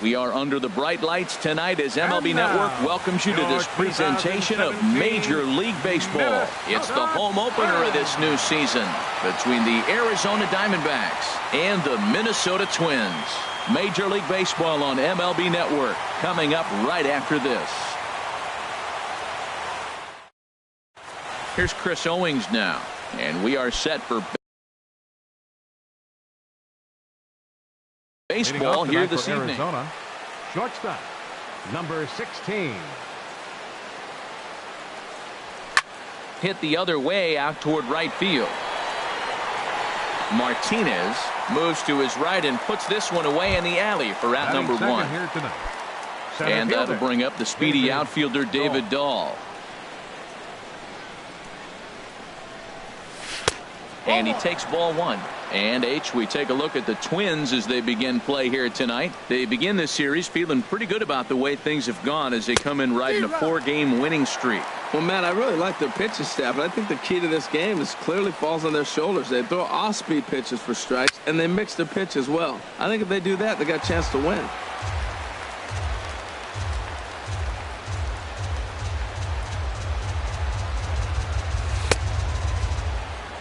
We are under the bright lights tonight as MLB Network welcomes you to this presentation of Major League Baseball. It's the home opener of this new season between the Arizona Diamondbacks and the Minnesota Twins. Major League Baseball on MLB Network coming up right after this. Here's Chris Owings now, and we are set for baseball here this evening. Arizona, shortstop, number 16. Hit the other way out toward right field. Martinez moves to his right and puts this one away in the alley for out number 1. And that'll bring up the speedy outfielder David Dahl. And he takes ball 1. And we take a look at the Twins as they begin play here tonight. They begin this series feeling pretty good about the way things have gone as they come in riding a 4-game winning streak. Well, Matt, I really like their pitching staff, but I think the key to this game is clearly falls on their shoulders. They throw off-speed pitches for strikes, and they mix their pitch as well. I think if they do that, they got a chance to win.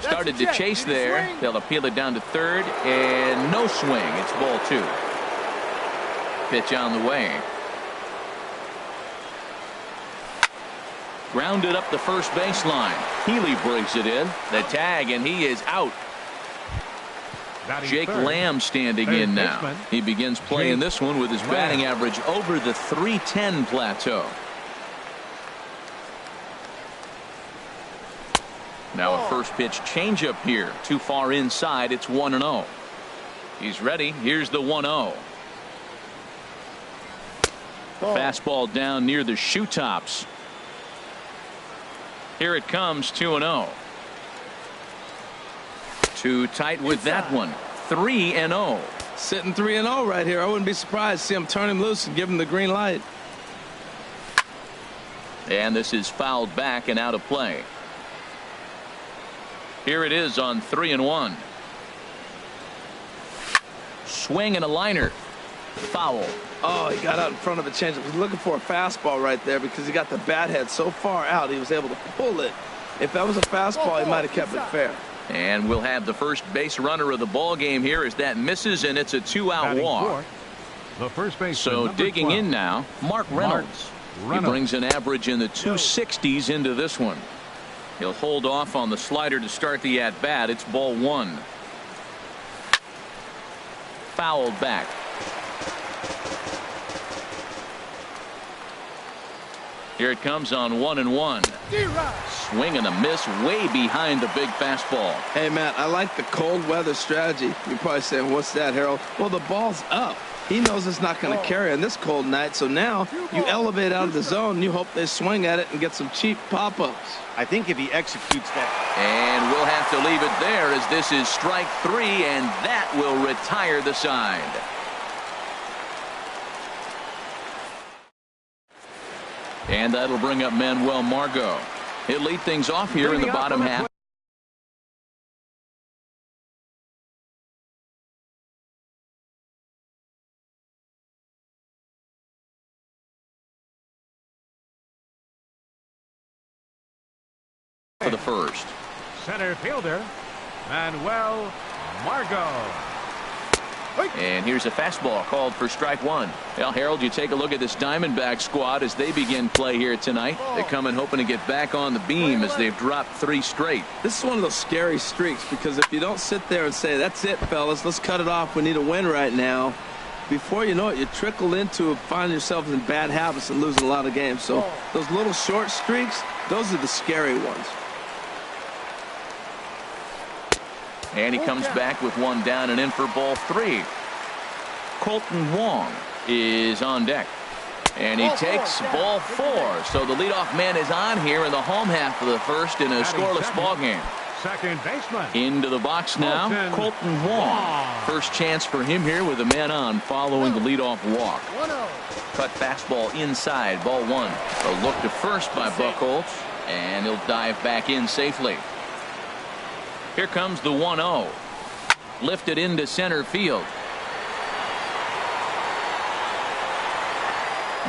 Started to chase there. They'll appeal it down to third, and no swing. It's ball 2. Pitch on the way. Grounded up the first baseline. Healy breaks it in. The tag, and he is out. Jake Lamb standing in now. He begins playing this one with his batting average over the .310 plateau. Now a first pitch changeup here. Too far inside. It's 1-0. He's ready. Here's the 1-0. Fastball down near the shoe tops. Here it comes, 2-0. Too tight with that one. 3-0. Sitting 3-0 right here. I wouldn't be surprised to see him turn him loose and give him the green light. And this is fouled back and out of play. Here it is on 3-1. Swing and a liner. Foul. Oh, he got out in front of the changeup. He was looking for a fastball right there because he got the bat head so far out he was able to pull it. If that was a fastball, he might have kept it fair. And we'll have the first base runner of the ball game here as that misses, and it's a 2-out walk. The first base. So digging 12. In now, Mark Reynolds. He brings an average in the 260s into this one. He'll hold off on the slider to start the at-bat. It's ball 1. Fouled back. Here it comes on 1-1. Swing and a miss way behind the big fastball. Hey, Matt, I like the cold weather strategy. You're probably saying, what's that, Harold? Well, the ball's up. He knows it's not going to carry on this cold night, so now you elevate out of the zone and you hope they swing at it and get some cheap pop-ups. I think if he executes that. And we'll have to leave it there as this is strike 3, and that will retire the side. And that'll bring up Manuel Margot. He'll lead things off here in the bottom half. For the first. Center fielder, Manuel Margot. And here's a fastball called for strike 1. Well, Harold, you take a look at this Diamondback squad as they begin play here tonight. They come in hoping to get back on the beam as they've dropped 3 straight. This is one of those scary streaks because if you don't sit there and say, that's it, fellas, let's cut it off. We need a win right now. Before you know it, you trickle into finding yourself in bad habits and losing a lot of games. So those little short streaks, those are the scary ones. And he comes back with one down and in for ball 3. Colton Wong is on deck. And he takes ball 4. So the leadoff man is on here in the home half of the first in a scoreless ball game. Second baseman. Into the box now, Colton Wong. First chance for him here with a man on following the leadoff walk. Cut fastball inside, ball 1. A look to first by Buchholz, and he'll dive back in safely. Here comes the 1-0. Lifted into center field.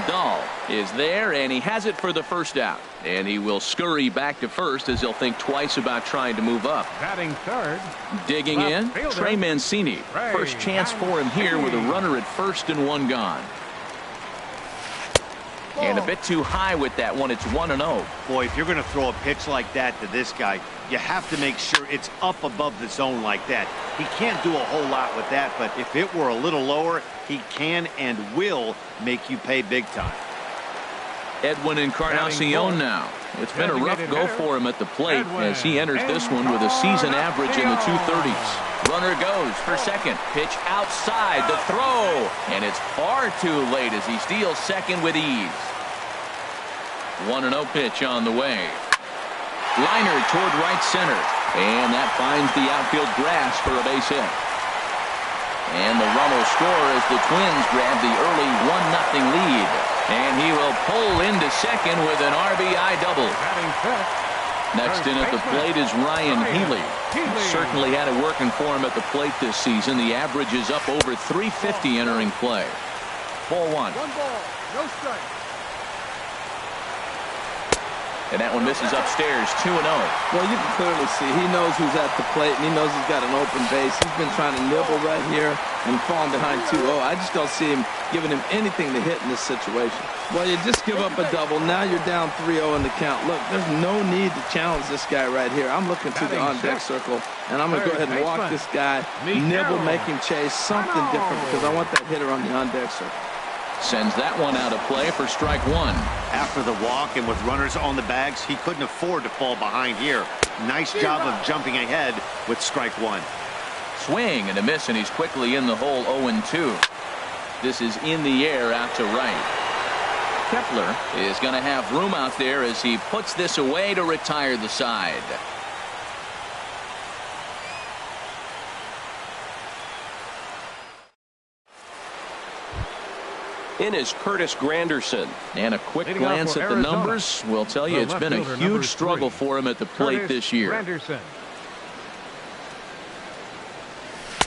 Dahl is there, and he has it for the first out. And he will scurry back to first as he'll think twice about trying to move up. Batting third. Digging in, Trey Mancini. First chance for him here with a runner at first and one gone. And a bit too high with that one. It's 1-0. Boy, if you're going to throw a pitch like that to this guy, you have to make sure it's up above the zone like that. He can't do a whole lot with that, but if it were a little lower, he can and will make you pay big time. Edwin Encarnacion now. It's been a rough go for him at the plate as he enters this one with a season average in the 230s. Runner goes for second. Pitch outside the throw. And it's far too late as he steals second with ease. 1-0 pitch on the way. Liner toward right center. And that finds the outfield grass for a base hit. And the run will score as the Twins grab the early 1-0 lead. And he will pull into second with an RBI double. Next in at the plate is Ryan Healy. He certainly had it working for him at the plate this season. The average is up over 350 entering play. Ball one. 1 ball, no strike. And that one misses upstairs, 2-0. Well, you can clearly see he knows who's at the plate, and he knows he's got an open base. He's been trying to nibble right here and falling behind 2-0. I just don't see him giving him anything to hit in this situation. Well, you just give up a double. Now you're down 3-0 in the count. Look, there's no need to challenge this guy right here. I'm looking to the on-deck circle, and I'm going to go ahead and walk this guy, nibble, make him chase, something different, because I want that hitter on the on-deck circle. Sends that one out of play for strike one. After the walk and with runners on the bags, he couldn't afford to fall behind here. Nice job of jumping ahead with strike one. Swing and a miss, and he's quickly in the hole. 0-2. This is in the air out to right. Kepler is going to have room out there as he puts this away to retire the side. In is Curtis Granderson. And a quick glance at the numbers will tell you it's been a huge struggle for him at the plate this year.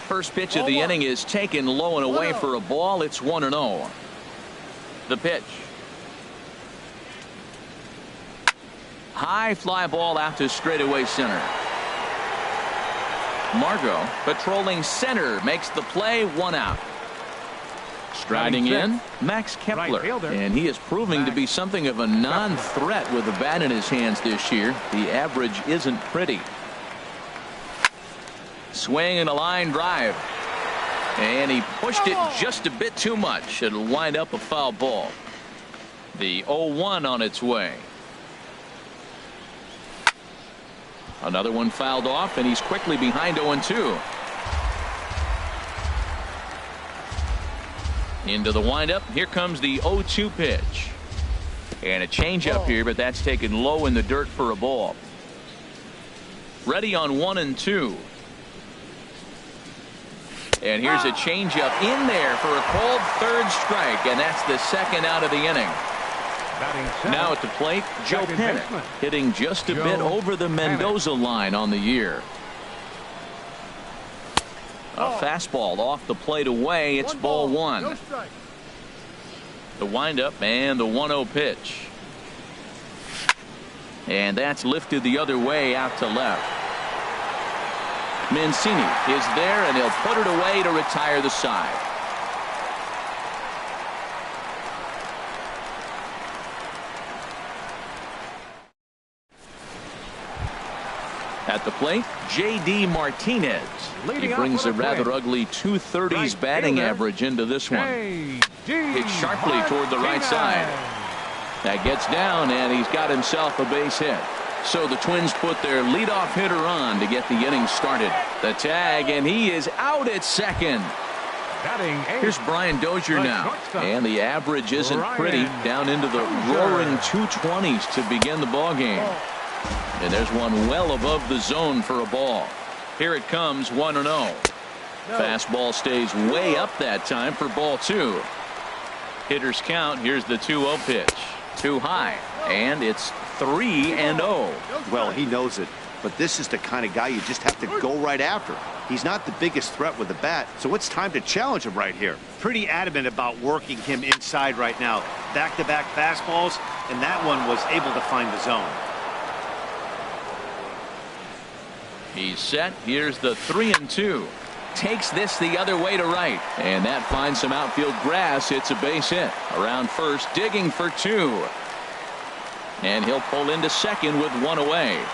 First pitch of the inning is taken low and away for a ball. It's 1-0. The pitch. High fly ball out to straightaway center. Margot patrolling center makes the play, 1 out. Striding in, Max Kepler, and he is proving to be something of a non-threat with the bat in his hands this year. The average isn't pretty. Swing and a line drive, and he pushed it just a bit too much. It'll wind up a foul ball. The 0-1 on its way. Another one fouled off, and he's quickly behind 0-2. Into the windup. Here comes the 0-2 pitch. And a changeup here, but that's taken low in the dirt for a ball. Ready on 1-2. And here's a changeup in there for a called third strike, and that's the second out of the inning. Now at the plate, Joe Pennant hitting just a bit over the Mendoza line on the year. A fastball off the plate away. It's ball one. The windup and the 1-0 pitch. And that's lifted the other way out to left. Mancini is there, and he'll put it away to retire the side. At the plate, J.D. Martinez. He brings a rather ugly 230s batting average into this one. Hits sharply toward the right side. That gets down, and he's got himself a base hit. So the Twins put their leadoff hitter on to get the inning started. The tag, and he is out at second. Here's Brian Dozier now, and the average isn't pretty, down into the roaring 220s to begin the ball game. And there's one well above the zone for a ball. Here it comes, 1-0. Fastball stays way up that time for ball two. Hitters count. Here's the 2-0 pitch. Too high, and it's 3-0. Well, he knows it. but this is the kind of guy you just have to go right after. He's not the biggest threat with the bat, so it's time to challenge him right here. Pretty adamant about working him inside right now. Back-to-back fastballs, and that one was able to find the zone. He's set. Here's the 3-2. Takes this the other way to right, and that finds some outfield grass. It's a base hit. Around first, digging for 2. And he'll pull into second with 1 away.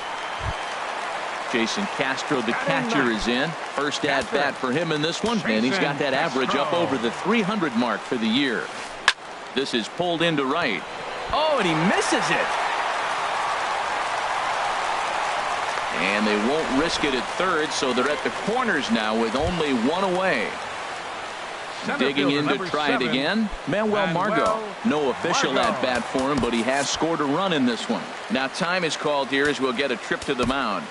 Jason Castro, the catcher, is in. First at bat for him in this one, and he's got that average up over the 300 mark for the year. This is pulled into right. Oh, and he misses it. And they won't risk it at third, so they're at the corners now with only 1 away. Digging in to try it again, Manuel Margot. No official at bat for him, but he has scored a run in this one. Now time is called here as we'll get a trip to the mound.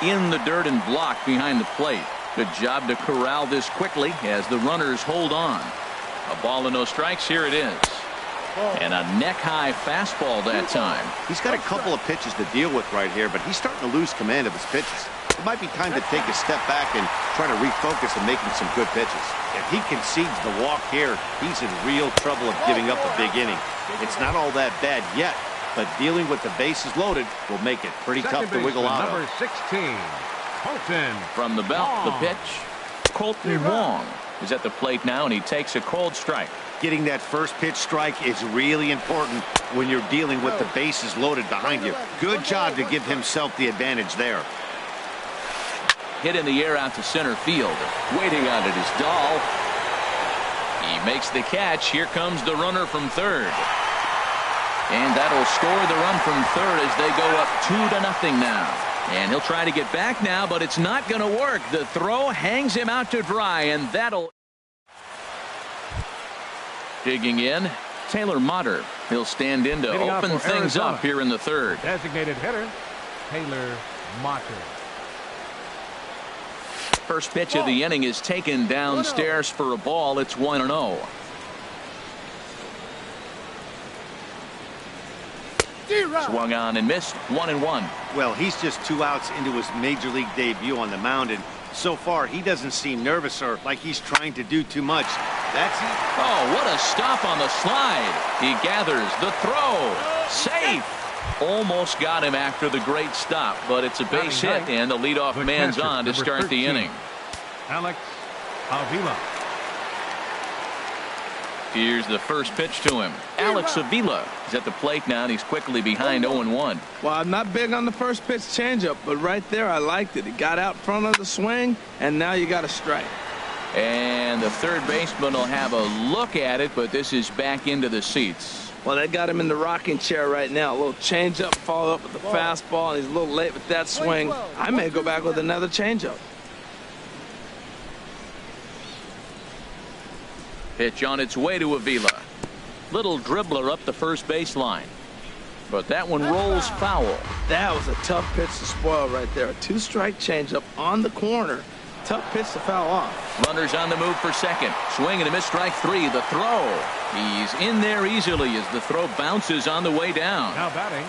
In the dirt and blocked behind the plate. Good job to corral this quickly as the runners hold on. A ball and no strikes. Here it is. And a neck-high fastball that time. He's got a couple of pitches to deal with right here, but he's starting to lose command of his pitches. It might be time to take a step back and try to refocus and making some good pitches. If he concedes the walk here, he's in real trouble of giving up a big inning. It's not all that bad yet, but dealing with the bases loaded will make it pretty tough to wiggle out of. Number 16, Colton. From the belt, the pitch. Colton Wong is at the plate now, and he takes a cold strike. Getting that first pitch strike is really important when you're dealing with the bases loaded behind you. Good job to give himself the advantage there. Hit in the air out to center field. Waiting on it is Dahl. He makes the catch. Here comes the runner from third. And that'll score the run from third as they go up 2-0 now. And he'll try to get back now, but it's not going to work. The throw hangs him out to dry, and that'll... Digging in, Taylor Motter. He'll stand in to open things up here in the third. Designated hitter, Taylor Motter. First pitch of the inning is taken downstairs for a ball. It's 1-0. Swung on and missed. 1-1. Well, he's just 2 outs into his major league debut on the mound, and so far he doesn't seem nervous or like he's trying to do too much. That's it. Oh, what a stop on the slide. He gathers the throw. Safe. Almost got him after the great stop, but it's a base hit, and the leadoff man's on to start the inning. Alex Avila. Here's the first pitch to him. Alex Avila is at the plate now, and he's quickly behind 0-1. Well, I'm not big on the first pitch changeup, but right there I liked it. He got out front of the swing, and now you got a strike. And the third baseman will have a look at it, but this is back into the seats. Well, they got him in the rocking chair right now. A little changeup, followed up with the fastball, and he's a little late with that swing. I may go back with another changeup. Pitch on its way to Avila. Little dribbler up the first baseline. But that one rolls foul. That was a tough pitch to spoil right there. A 2-strike changeup on the corner. Tough pitch to foul off. Runners on the move for second. Swing and a miss, strike 3. The throw. He's in there easily as the throw bounces on the way down. Now batting.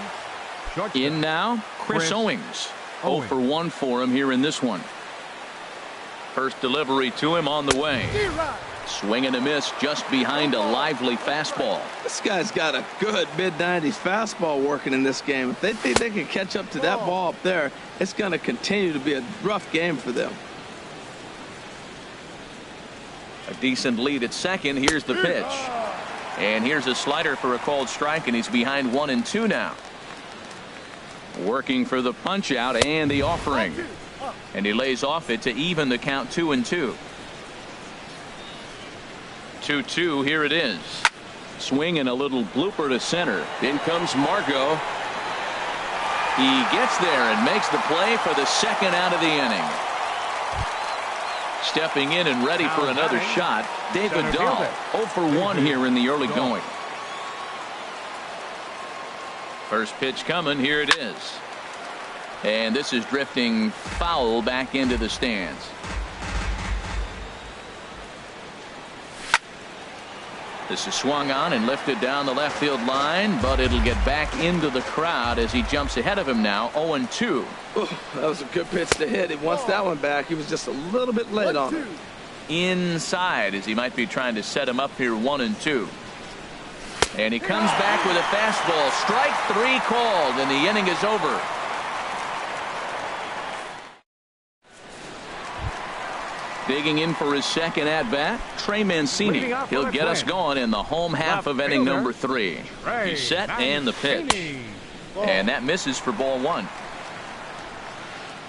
Shortstop. In now, Chris Owings. 0 for 1 for him here in this one. First delivery to him on the way. Swing and a miss just behind a lively fastball. This guy's got a good mid-90s fastball working in this game. If they think they can catch up to that ball up there, it's going to continue to be a rough game for them. A decent lead at second. Here's the pitch. And here's a slider for a called strike, and he's behind 1-2 now. Working for the punch out and the offering. And he lays off it to even the count 2-2. 2-2. Here it is. Swing and a little blooper to center. In comes Margot. He gets there and makes the play for the second out of the inning. Stepping in and ready for another shot, David Dahl. 0 for 1 here in the early going. First pitch coming. Here it is. And this is drifting foul back into the stands. This is swung on and lifted down the left field line, but it'll get back into the crowd as he jumps ahead of him now, 0-2. Oh, that was a good pitch to hit. He wants that one back. He was just a little bit late on it. Inside as he might be trying to set him up here, 1-2. And he comes back with a fastball. Strike 3 called, and the inning is over. Digging in for his second at-bat, Trey Mancini. He'll get us going in the home half of inning number 3. He's set and the pitch. And that misses for ball 1.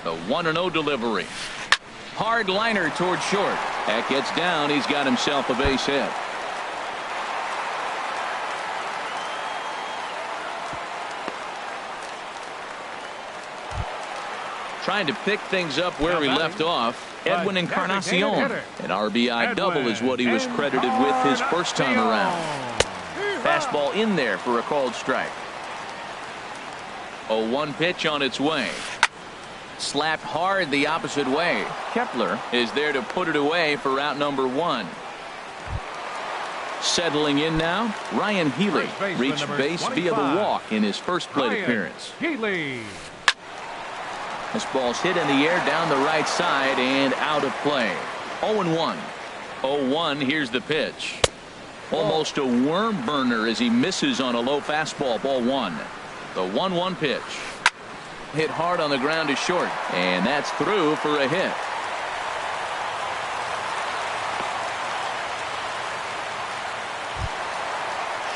The 1-0 delivery. Hard liner toward short. That gets down. He's got himself a base hit. Trying to pick things up where he left off. Edwin Encarnacion. An RBI double is what he was credited with his first time around. Fastball in there for a called strike. 0-1 pitch on its way. Slapped hard the opposite way. Kepler is there to put it away for out number 1. Settling in now, Ryan Healy reached base via the walk in his first plate appearance. This ball's hit in the air down the right side and out of play. 0-1. 0-1. Here's the pitch. Almost a worm burner as he misses on a low fastball. Ball 1. The 1-1 pitch. Hit hard on the ground to short, and that's through for a hit.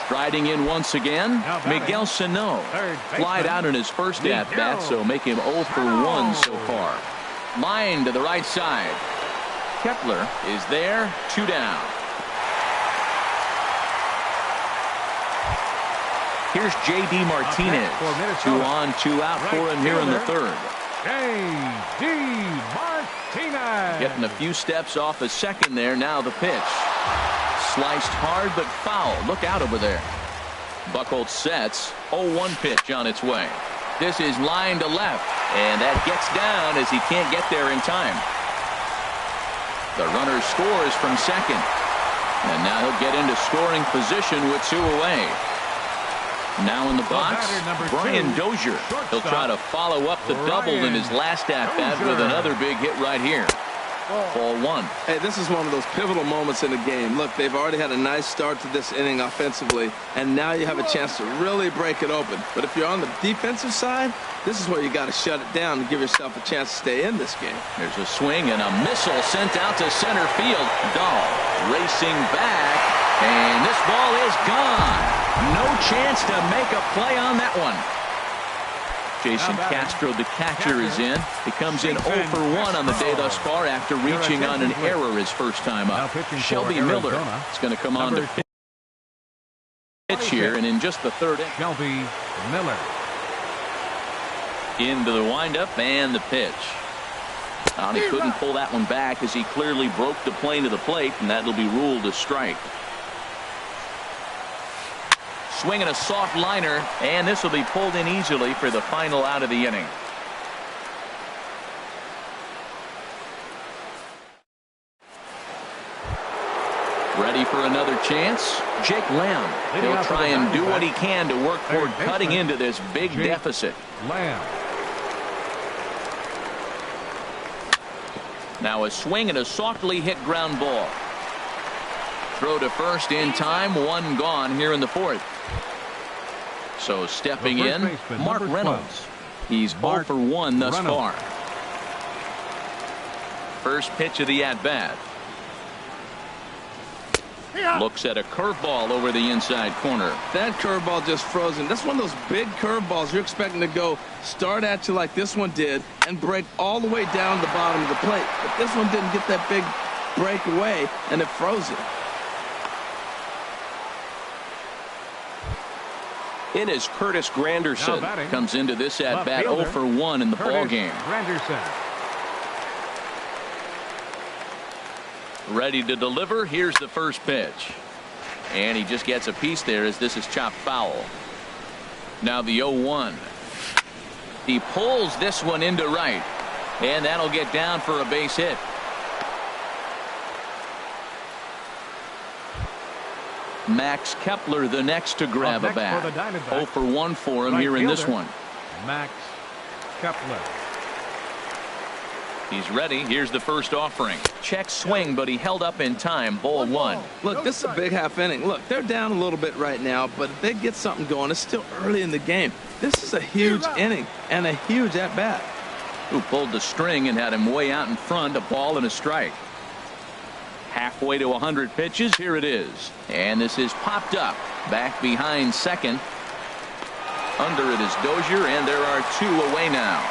Striding in once again, Miguel Sano. Flied out in his first at-bat, so make him 0 for 1 so far. Line to the right side. Kepler is there, 2 down. Here's J.D. Martinez. 2 on, 2 out for him here in the third. J.D. Martinez. Getting a few steps off a second there. Now the pitch. Sliced hard but foul. Look out over there. Buchholz sets. 0-1 pitch on its way. This is line to left, and that gets down as he can't get there in time. The runner scores from second, and now he'll get into scoring position with 2 away. Now in the box, Brian Dozier. He'll try to follow up the double in his last at-bat with another big hit right here. Ball 1. Hey, this is one of those pivotal moments in the game. Look, they've already had a nice start to this inning offensively, and now you have a chance to really break it open. But if you're on the defensive side, this is where you got to shut it down and give yourself a chance to stay in this game. There's a swing and a missile sent out to center field. Dahl racing back, and this ball is gone. No chance to make a play on that one. Jason Castro, the catcher, is in. He comes in 0 for 1 on the day thus far after reaching on an error his first time up. Shelby Miller is going to come on to pitch here, and in just the third inning. Shelby Miller. Into the windup and the pitch. He couldn't pull that one back as he clearly broke the plane to the plate, and that'll be ruled a strike. Swinging a soft liner, and this will be pulled in easily for the final out of the inning. Ready for another chance? Jake Lamb. He'll try and do what he can to work toward cutting into this big deficit. Lamb. Now a swing and a softly hit ground ball. Throw to first in time. 1 gone here in the fourth. So stepping in, Mark Reynolds. He's 0 for 1 thus far. First pitch of the at-bat. Looks at a curveball over the inside corner. That curveball just frozen. That's one of those big curveballs you're expecting to go start at you like this one did and break all the way down the bottom of the plate. But this one didn't get that big break away, and it froze it. In is Curtis Granderson. Comes into this at-bat 0 for 1 in the ball game. Granderson. Ready to deliver. Here's the first pitch. And he just gets a piece there as this is chopped foul. Now the 0-1. He pulls this one into right. And that'll get down for a base hit. Max Kepler the next to grab a bat. 0 for 1 for him here in this one. Max Kepler. He's ready. Here's the first offering. Check swing, but he held up in time. Ball 1. Look, this is a big half inning. Look, they're down a little bit right now, but if they get something going, it's still early in the game. This is a huge inning and a huge at-bat. Who pulled the string and had him way out in front, a ball and a strike. Halfway to 100 pitches. Here it is. And this is popped up. Back behind second. Under it is Dozier, and there are 2 away now.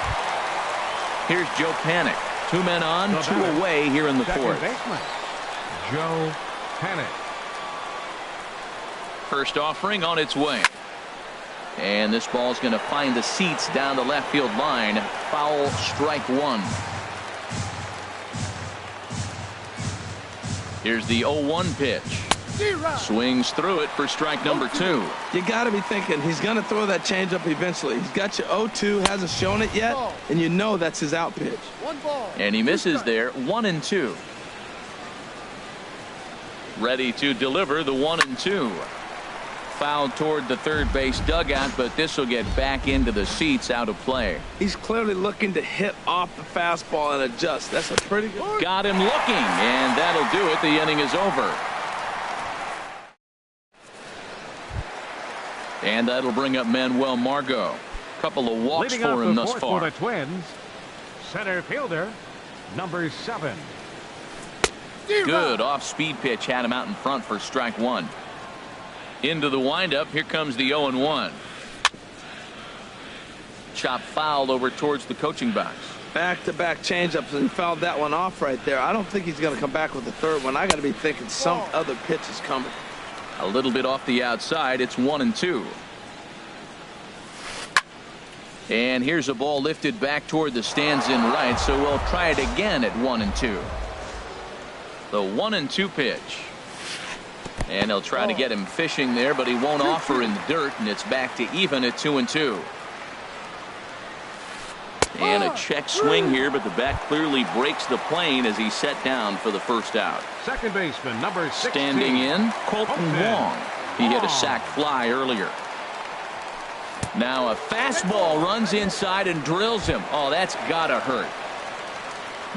Here's Joe Panic. 2 men on, 2 away here in the 4th. Joe Panic. First offering on its way. And this ball's going to find the seats down the left field line. Foul, strike 1. Here's the 0-1 pitch. Swings through it for strike number 2. You got to be thinking he's going to throw that changeup eventually. He's got you 0-2, hasn't shown it yet, and you know that's his out pitch. And he misses there. 1-2. Ready to deliver the 1-2. Fouled toward the third base dugout, but this will get back into the seats, out of play. He's clearly looking to hit off the fastball and adjust. That's a pretty good. Got him looking, and that'll do it. The inning is over. And that'll bring up Manuel Margot. Couple of walks Leading for him thus far. For the Twins, center fielder, number 7. Good off-speed pitch had him out in front for strike 1. Into the windup. Here comes the 0-1. Chop fouled over towards the coaching box. Back-to-back changeups, and he fouled that one off right there. I don't think he's going to come back with the third one. I got to be thinking some other pitch is coming. A little bit off the outside. It's 1-2. And here's a ball lifted back toward the stands in right, so we'll try it again at 1-2. The 1-2 pitch. And they'll try to get him fishing there, but he won't offer in the dirt, and it's back to even at 2-2. And a check swing here, but the bat clearly breaks the plane as he's set down for the first out. Second baseman, number 16. Standing in, Colton Wong. He hit a sac fly earlier. Now a fastball runs inside and drills him. Oh, that's gotta hurt.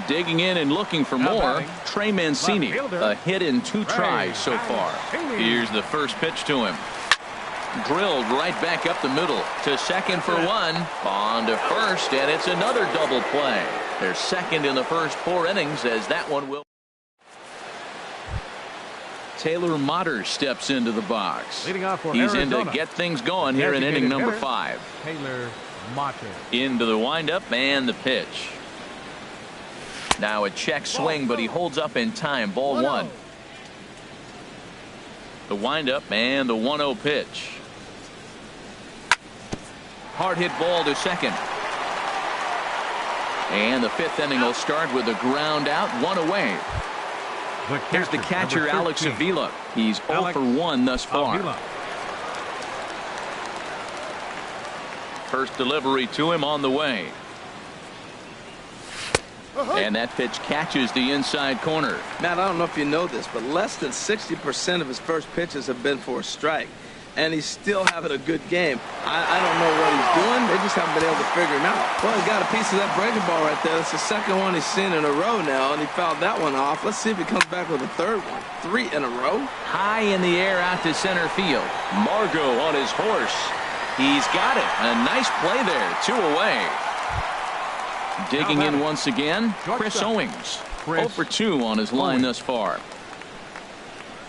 Digging in and looking for more, Trey Mancini. A hit in 2 tries so far. Here's the first pitch to him. Drilled right back up the middle to second for 1. On to first, and it's another double play. They're second in the first 4 innings, as that one will. Taylor Motter steps into the box. Leading off for He's Arizona. in to get things going here in inning number 5. Taylor Motter. Into the windup and the pitch. Now a check swing, but he holds up in time. Ball 1. The windup and the 1-0 pitch. Hard hit ball to second. And the 5th inning will start with a ground out, 1 away. Here's the catcher, Alex Avila. He's 0 for 1 thus far. Avila. First delivery to him on the way. And that pitch catches the inside corner. Matt, I don't know if you know this, but less than 60% of his first pitches have been for a strike. And he's still having a good game. I don't know what he's doing. They just haven't been able to figure him out. Well, he got a piece of that breaking ball right there. That's the second one he's seen in a row now, and he fouled that one off. Let's see if he comes back with a third one. 3 in a row. High in the air out to center field. Margot on his horse. He's got it. A nice play there. 2 away. Digging in once again, Chris Owings. 0 for 2 on his line thus far.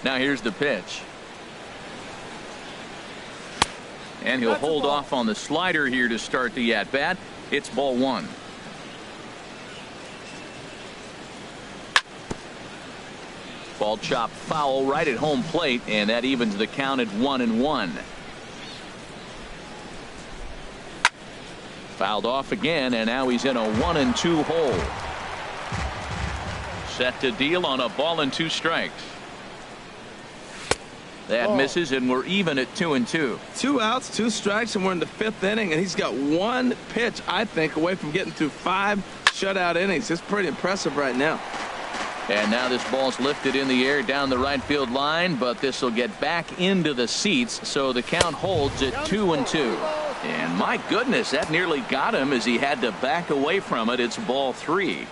Now here's the pitch. And he'll hold off on the slider here to start the at-bat. It's ball 1. Ball chopped foul right at home plate, and that evens the count at 1-1. Fouled off again, and now he's in a 1-2 hole. Set to deal on a ball and 2 strikes. That misses, and we're even at 2-2. 2 outs, 2 strikes, and we're in the 5th inning, and he's got 1 pitch, I think, away from getting through 5 shutout innings. It's pretty impressive right now. And now this ball's lifted in the air down the right field line, but this will get back into the seats, so the count holds at 2-2. And my goodness, that nearly got him as he had to back away from it. It's ball 3.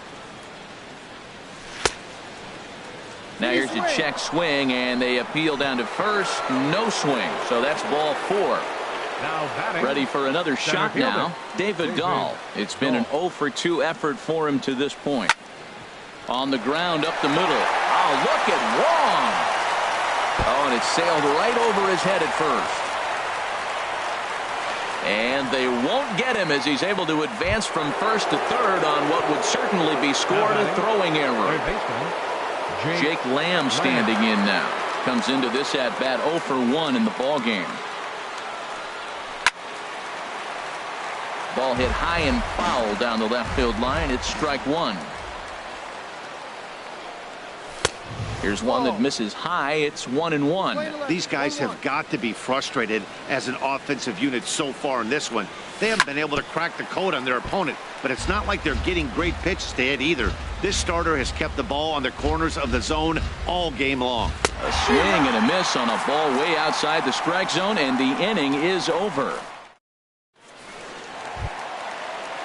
Now here's a check swing, and they appeal down to first. No swing, so that's ball 4. Ready for another shot now, David Dahl. It's been an 0 for 2 effort for him to this point. On the ground up the middle. Oh, look at Wong. Oh, and it sailed right over his head at first. And they won't get him as he's able to advance from first to third on what would certainly be scored a throwing error. Jake Lamb standing in now. Comes into this at bat 0 for 1 in the ball game. Ball hit high and foul down the left field line. It's strike 1. Here's one that misses high. It's 1-1. These guys have got to be frustrated as an offensive unit so far in this one. They haven't been able to crack the code on their opponent, but it's not like they're getting great pitches to hit either. This starter has kept the ball on the corners of the zone all game long. A swing and a miss on a ball way outside the strike zone, and the inning is over.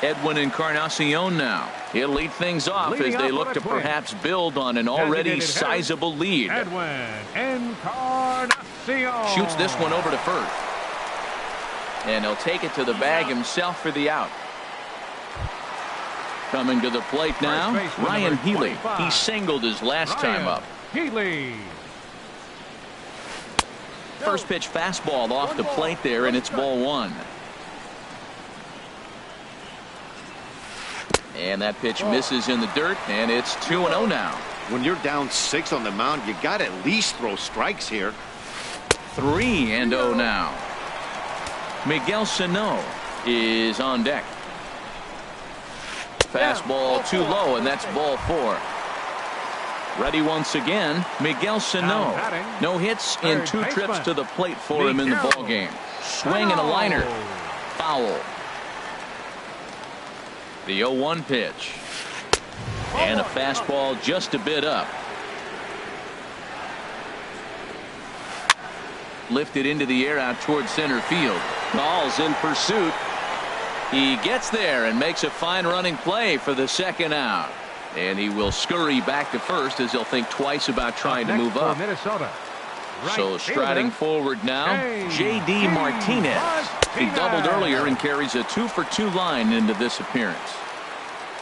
Edwin Encarnacion now. He'll lead things off as they look to perhaps build on an already sizable lead. Edwin Encarnacion shoots this one over to first. And he'll take it to the bag himself for the out. Coming to the plate now, Ryan Healy. He singled his last time up. Healy. First pitch fastball off the plate there, and it's ball 1. And that pitch misses in the dirt, and it's 2-0 now. When you're down 6 on the mound, you got to at least throw strikes here. 3-0 now. Miguel Sano is on deck. Fastball too low, and that's ball 4. Ready once again, Miguel Sano. No hits in 2 trips to the plate for him in the ball game. Swing and a liner. Foul. The 0-1 pitch. And a fastball just a bit up. Lifted into the air out towards center field. Ball's in pursuit. He gets there and makes a fine running play for the second out. And he will scurry back to first as he'll think twice about trying to move up. So striding forward now, J.D. Martinez. He doubled earlier and carries a 2 for 2 line into this appearance.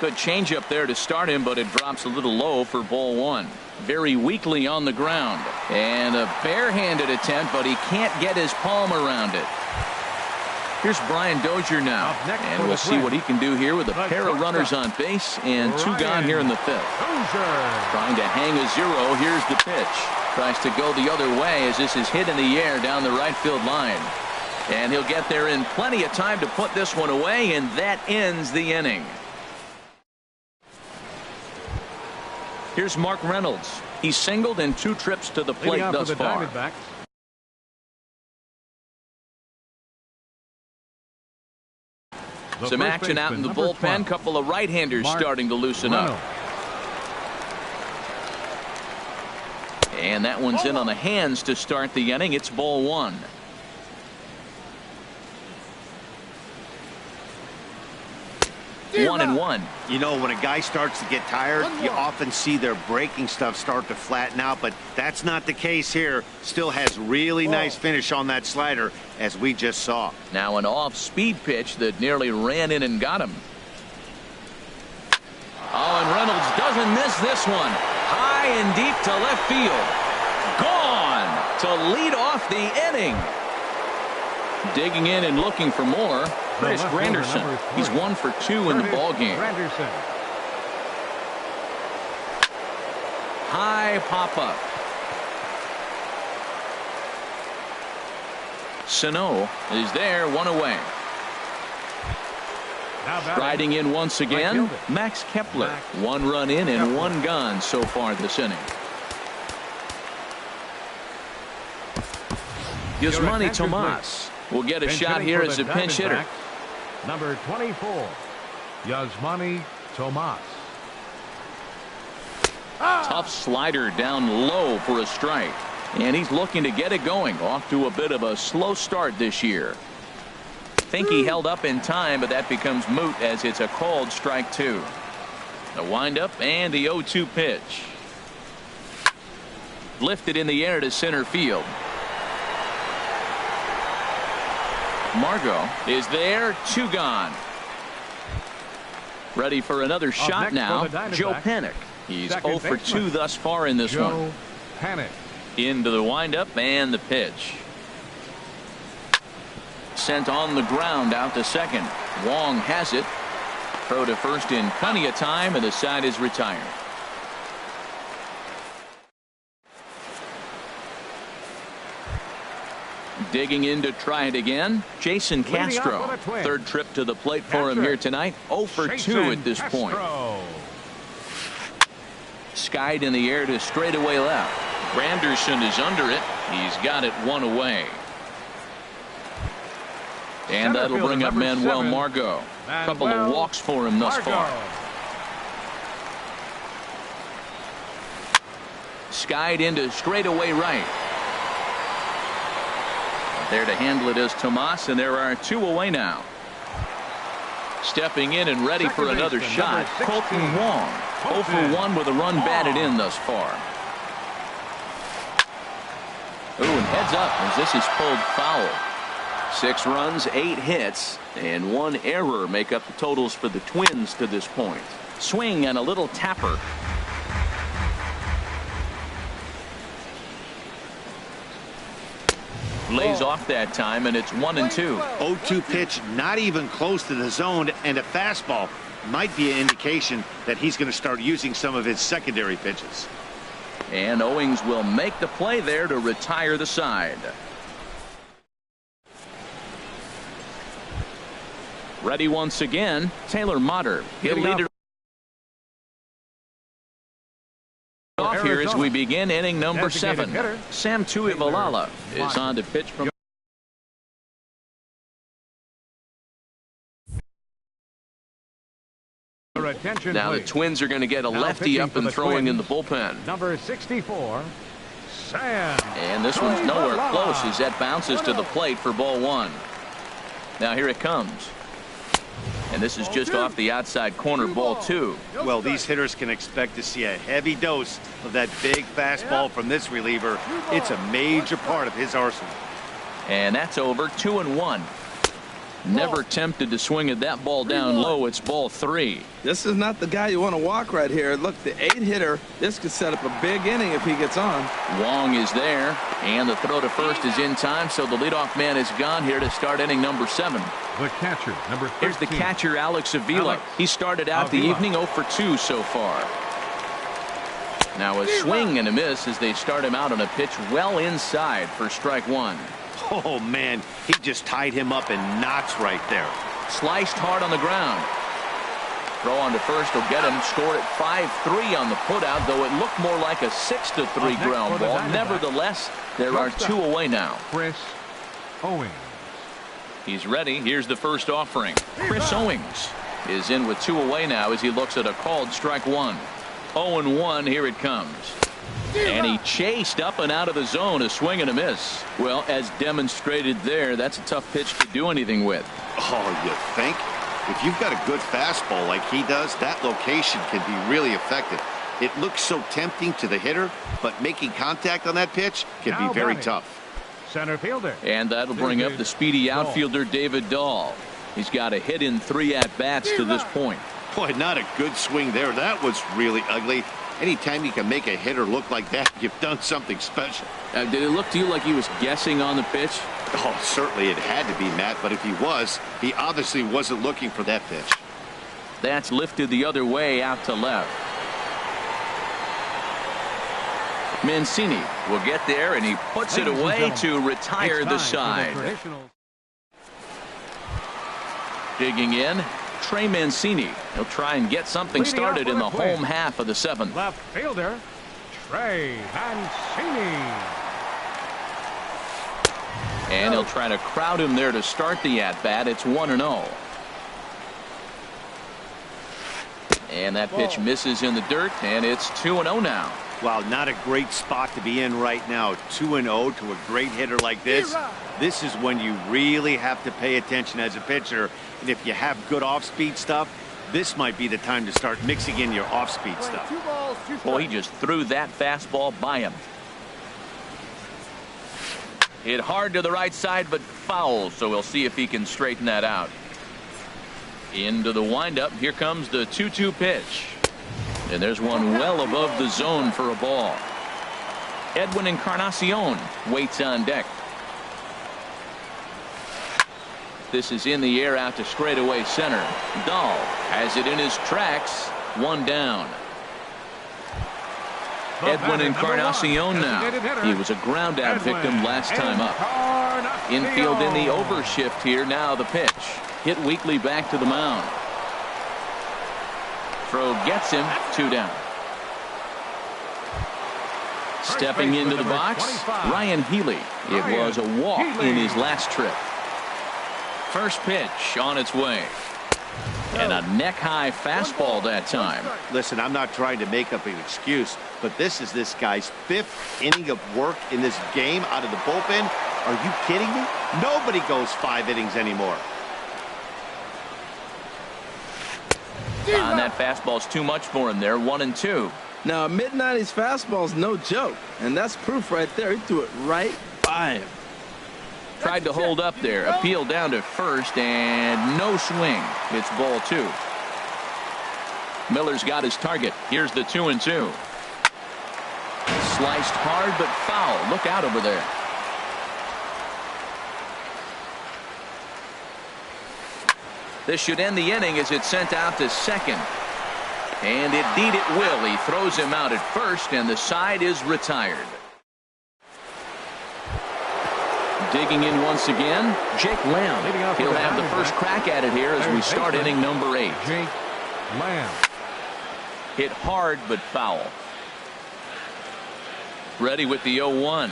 Good changeup there to start him, but it drops a little low for ball 1. Very weakly on the ground. And a barehanded attempt, but he can't get his palm around it. Here's Brian Dozier now. And we'll see what he can do here with a pair of runners on base and 2 gone here in the 5th. Trying to hang a 0. Here's the pitch. Tries to go the other way as this is hit in the air down the right field line. And he'll get there in plenty of time to put this one away, and that ends the inning. Here's Mark Reynolds. He's singled in 2 trips to the plate thus far. Some action out in the bullpen. Couple of right-handers starting to loosen up. And that one's in on the hands to start the inning. It's ball 1. One and one. You know, when a guy starts to get tired, you often see their breaking stuff start to flatten out, but that's not the case here. Still has really nice finish on that slider, as we just saw. Now an off-speed pitch that nearly ran in and got him. Oh, and Reynolds doesn't miss this one. High and deep to left field. Gone to lead off the inning. Digging in and looking for more, Chris Granderson. He's 1 for 2 in the ball game. High pop-up. Sano is there, 1 away. Riding in once again, Max Kepler. 1 run in and 1 gone so far this inning. Yasmani Tomas will get a shot here as a pinch hitter. Number 24, Yasmani Tomas. Tough slider down low for a strike. And he's looking to get it going. Off to a bit of a slow start this year. Think he held up in time, but that becomes moot as it's a called strike two. The windup and the 0-2 pitch. Lifted in the air to center field. Margot is there, 2 gone. Ready for another shot now, Joe Panik. He's 0 for 2 thus far in this one. Panik. Into the windup and the pitch. Sent on the ground out to second. Wong has it. Throw to first in plenty of time, and the side is retired. Digging in to try it again, Jason Castro. Third trip to the plate for him here tonight. 0 for 2 at this point. Skied in the air to straightaway left. Granderson is under it. He's got it 1 away. And that'll bring up Manuel Margot. A couple of walks for him thus far. Skied into straightaway right. There to handle it is Tomas, and there are 2 away now. Stepping in and ready for another shot, Colton Wong. 0 for 1 with a run batted in thus far. Ooh, and heads up as this is pulled foul. 6 runs, 8 hits, and 1 error make up the totals for the Twins to this point. Swing and a little tapper. Lays off that time, and it's 1-2. 0-2 pitch, not even close to the zone, and a fastball might be an indication that he's going to start using some of his secondary pitches. And Owings will make the play there to retire the side. Ready once again, Taylor Motter. He'll lead it off here as we begin inning number 7. Sam Tuivalala is on to pitch from now. The Twins are going to get a lefty up and throwing in the bullpen. Number 64, Sam. And this one's nowhere close as that bounces to the plate for ball 1. Now here it comes. And this is just off the outside corner, ball 2. Well, these hitters can expect to see a heavy dose of that big fastball from this reliever. It's a major part of his arsenal. And that's over. 2-1. Never tempted to swing at that ball down low. It's ball 3. This is not the guy you want to walk right here. Look, the 8-hitter, this could set up a big inning if he gets on. Wong is there, and the throw to first is in time, so the leadoff man is gone here to start inning number 7. The catcher, number 13. Here's the catcher, Alex Avila. He started out the evening 0 for 2 so far. Now a swing and a miss as they start him out on a pitch well inside for strike 1. Oh, man, he just tied him up in knots right there. Sliced hard on the ground. Throw on to first will get him. Scored at 5-3 on the putout, though it looked more like a 6-3 ground ball. Nevertheless, there are 2 away now. Chris Owings. He's ready. Here's the first offering. Chris Owings is in with 2 away now as he looks at a called strike 1. 0-1. Here it comes. And he chased up and out of the zone, a swing and a miss. Well, as demonstrated there, that's a tough pitch to do anything with. Oh, you think? If you've got a good fastball like he does, that location can be really effective. It looks so tempting to the hitter, but making contact on that pitch can be very tough. Center fielder. And that'll bring up the speedy outfielder, David Dahl. He's got a hit in 3 at-bats to this point. Boy, not a good swing there. That was really ugly. Anytime you can make a hitter look like that, you've done something special. Did it look to you like he was guessing on the pitch? Oh, certainly it had to be, Matt, but if he was, he obviously wasn't looking for that pitch. That's lifted the other way out to left. Mancini will get there, and he puts it away to retire the side. Digging in, Trey Mancini. He'll try and get something started in the home half of the 7th. Left fielder, Trey Mancini. And he'll try to crowd him there to start the at-bat. It's 1-0. And that pitch misses in the dirt, and it's 2-0 now. Wow, not a great spot to be in right now. 2-0 to a great hitter like this. This is when you really have to pay attention as a pitcher. And if you have good off-speed stuff, this might be the time to start mixing in your off-speed stuff. Well, he just threw that fastball by him. Hit hard to the right side, but foul, so we'll see if he can straighten that out. Into the windup. Here comes the 2-2 pitch. And there's one well above the zone for a ball. Edwin Encarnacion waits on deck. This is in the air out to straightaway center. Dahl has it in his tracks. One down. Edwin Encarnacion now. He was a ground out victim last time up. Infield in the overshift here. Now the pitch. Hit weakly back to the mound. Throw gets him. 2 down. Stepping into the box, Ryan Healy. It was a walk in his last trip. First pitch on its way. And a neck-high fastball that time. Listen, I'm not trying to make up an excuse, but this is this guy's 5th inning of work in this game out of the bullpen. Are you kidding me? Nobody goes 5 innings anymore. And that fastball's too much for him there. 1-2. Now, a mid-90s fastball is no joke, and that's proof right there. He threw it right by him. Tried to hold up there. Appeal down to first, and no swing. It's ball 2. Miller's got his target. Here's the 2-2. Sliced hard, but foul. Look out over there. This should end the inning as it's sent out to second. And indeed it will. He throws him out at first, and the side is retired. Digging in once again, Jake Lamb. He'll have the first crack at it here as we start inning number 8. Jake Lamb. Hit hard, but foul. Ready with the 0-1.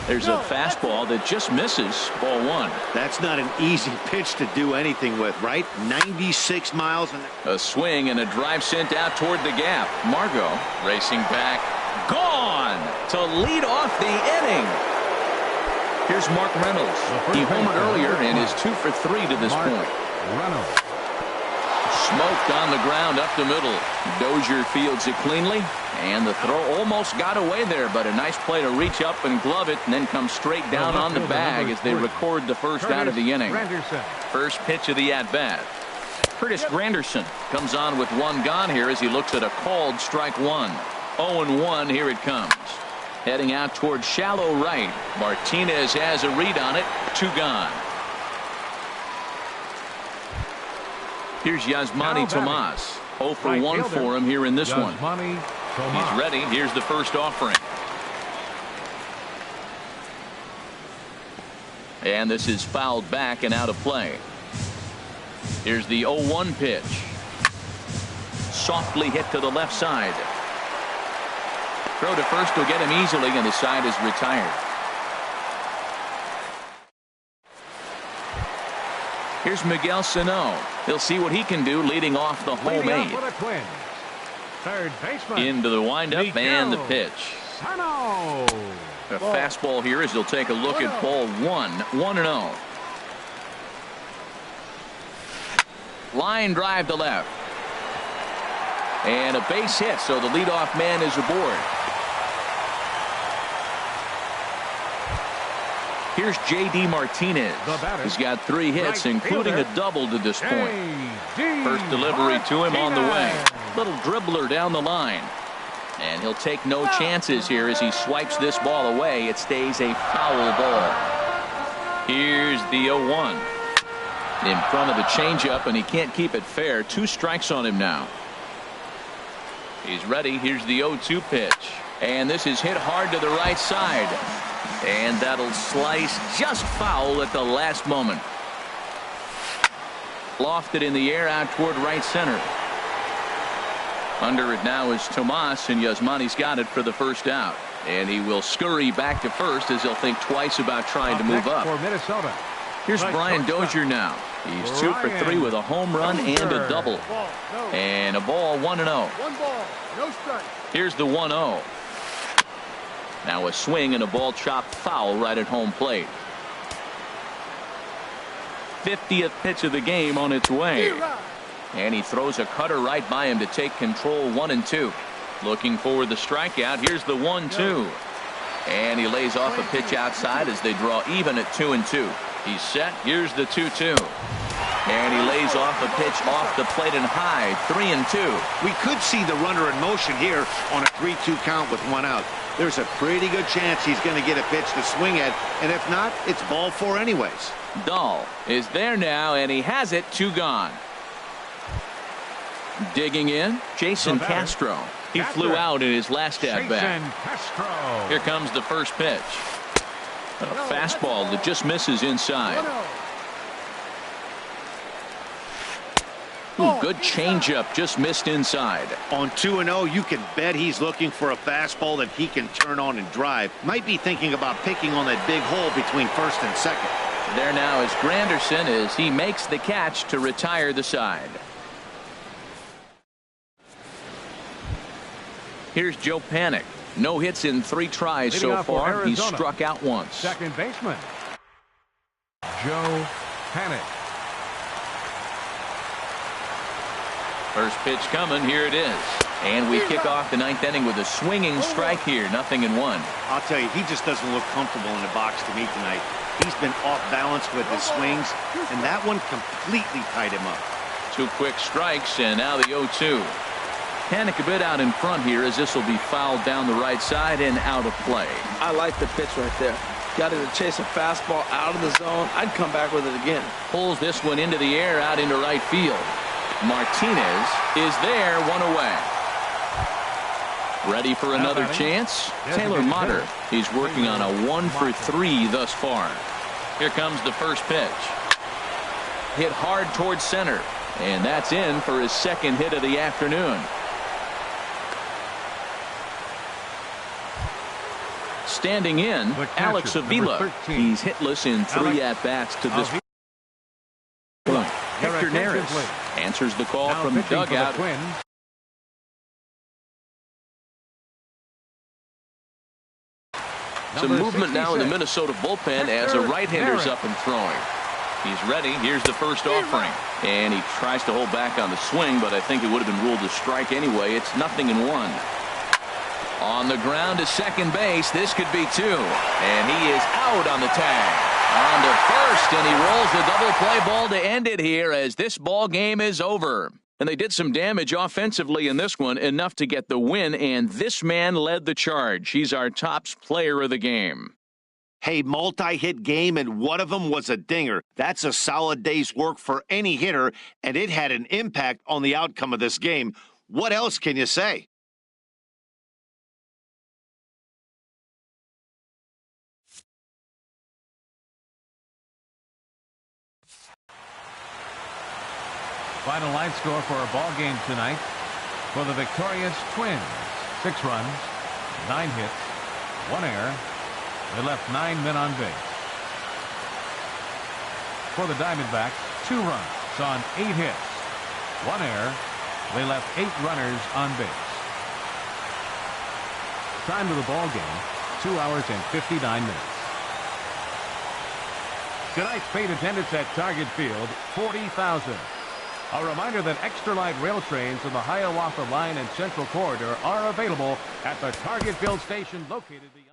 There's a fastball that just misses. Ball 1. That's not an easy pitch to do anything with, right? 96 miles. A swing and a drive sent out toward the gap. Margot racing back. Gone to lead off the inning. Here's Mark Reynolds. He homered earlier and is 2 for 3 to this point. Reynolds. Smoked on the ground up the middle. Dozier fields it cleanly, and the throw almost got away there, but a nice play to reach up and glove it and then come straight down on the bag as they record the first out of the inning. First pitch of the at-bat. Curtis Granderson comes on with 1 gone here as he looks at a called strike 1. 0-1. Here it comes. Heading out towards shallow right. Martinez has a read on it. 2 gone. Here's Yasmani Tomas. 0 for 1 for him here in this one. He's ready. Here's the first offering. And this is fouled back and out of play. Here's the 0-1 pitch. Softly hit to the left side. Throw to first will get him easily, and the side is retired. Here's Miguel Sano. He'll see what he can do leading off the home 8. Third baseman. Into the windup and the pitch. Sano. A fastball here as he'll take a look at ball 1. 1-0. Line drive to left. And a base hit, so the leadoff man is aboard. Here's J.D. Martinez. He's got 3 hits, including a double to this point. First delivery to him on the way. Little dribbler down the line. And he'll take no chances here as he swipes this ball away. It stays a foul ball. Here's the 0-1. In front of the changeup, and he can't keep it fair. 2 strikes on him now. He's ready. Here's the 0-2 pitch. And this is hit hard to the right side. And that'll slice just foul at the last moment. Lofted in the air out toward right center. Under it now is Tomas, and Yasmani's got it for the first out. And he will scurry back to first as he'll think twice about trying to move up. For Minnesota, Here's Brian Dozier now. He's 2 for 3 with a home run and a double. And a ball, 1-0. 1 ball, no strike. Here's the 1-0. Now a swing and a ball chopped foul right at home plate. 50th pitch of the game on its way. And he throws a cutter right by him to take control. 1-2. Looking for the strikeout. Here's the 1-2. And he lays off a pitch outside as they draw even at 2-2. He's set. Here's the 2-2. And he lays off a pitch off the plate and high. 3-2. We could see the runner in motion here on a 3-2 count with 1 out. There's a pretty good chance he's going to get a pitch to swing at, and if not, it's ball 4 anyways. Dahl is there now, and he has it. 2 gone. Digging in, Jason Castro. He flew out in his last at bat. Here comes the first pitch. A fastball that just misses inside. Ooh, good changeup, just missed inside. On 2-0, you can bet he's looking for a fastball that he can turn on and drive. Might be thinking about picking on that big hole between first and second. There now is Granderson as he makes the catch to retire the side. Here's Joe Panik. No hits in 3 tries so far. He's struck out once. Second baseman, Joe Panik. First pitch coming. Here it is. And we kick off the 9th inning with a swinging strike here. 0-1. I'll tell you, he just doesn't look comfortable in the box to me tonight. He's been off balance with his swings, and that one completely tied him up. 2 quick strikes, and now the 0-2. Panik a bit out in front here as this will be fouled down the right side and out of play. I like the pitch right there. Got him to chase a fastball out of the zone. I'd come back with it again. Pulls this one into the air out into right field. Martinez is there, 1 away. Ready for another chance? Taylor Motter. He's working on a 1 for 3 thus far. Here comes the first pitch. Hit hard towards center. And that's in for his 2nd hit of the afternoon. Standing in, Alex Avila. He's hitless in 3 at-bats to this point. Hector Neris answers the call from the dugout. Some movement now in the Minnesota bullpen as a right-hander's up and throwing. He's ready. Here's the first offering. And he tries to hold back on the swing, but I think it would have been ruled a strike anyway. It's 0-1. On the ground to second base. This could be 2. And he is out on the tag. On to first, and he rolls the double play ball to end it here as this ball game is over. And they did some damage offensively in this one, enough to get the win, and this man led the charge. He's our top player of the game. Hey, multi-hit game, and one of them was a dinger. That's a solid day's work for any hitter, and it had an impact on the outcome of this game. What else can you say? Final line score for our ball game tonight. For the victorious Twins, 6 runs, 9 hits, 1 error. They left 9 men on base. For the Diamondbacks, 2 runs on 8 hits, 1 error. They left 8 runners on base. Time of the ball game, 2 hours and 59 minutes. Tonight's paid attendance at Target Field, 40,000. A reminder that extra light rail trains on the Hiawatha Line and Central Corridor are available at the Target Field station located beyond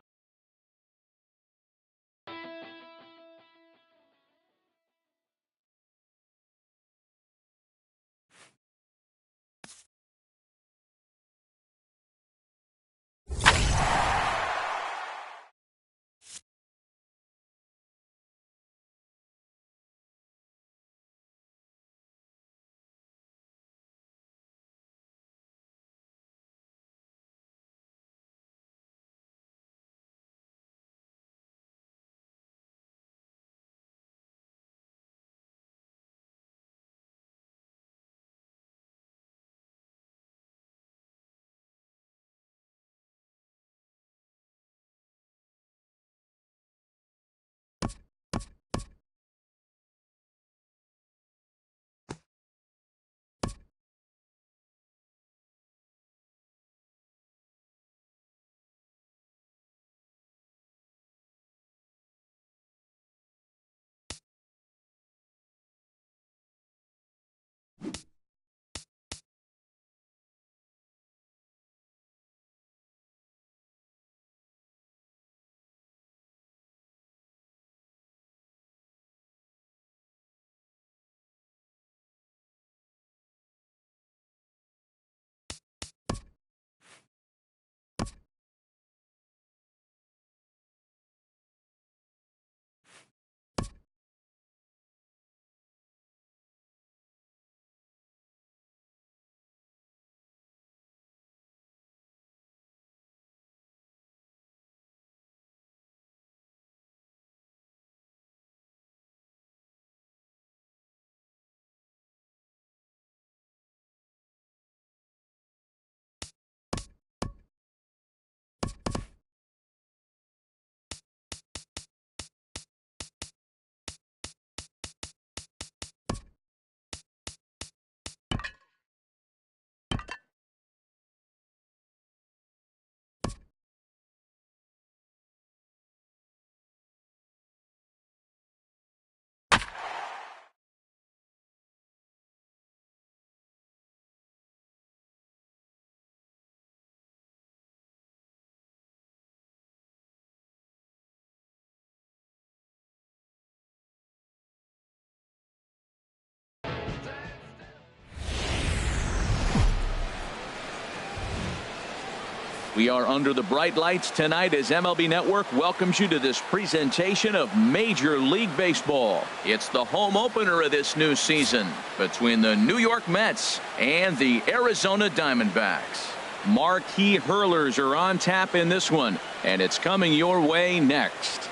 We are under the bright lights tonight as MLB Network welcomes you to this presentation of Major League Baseball. It's the home opener of this new season between the New York Mets and the Arizona Diamondbacks. Marquee hurlers are on tap in this one, and it's coming your way next.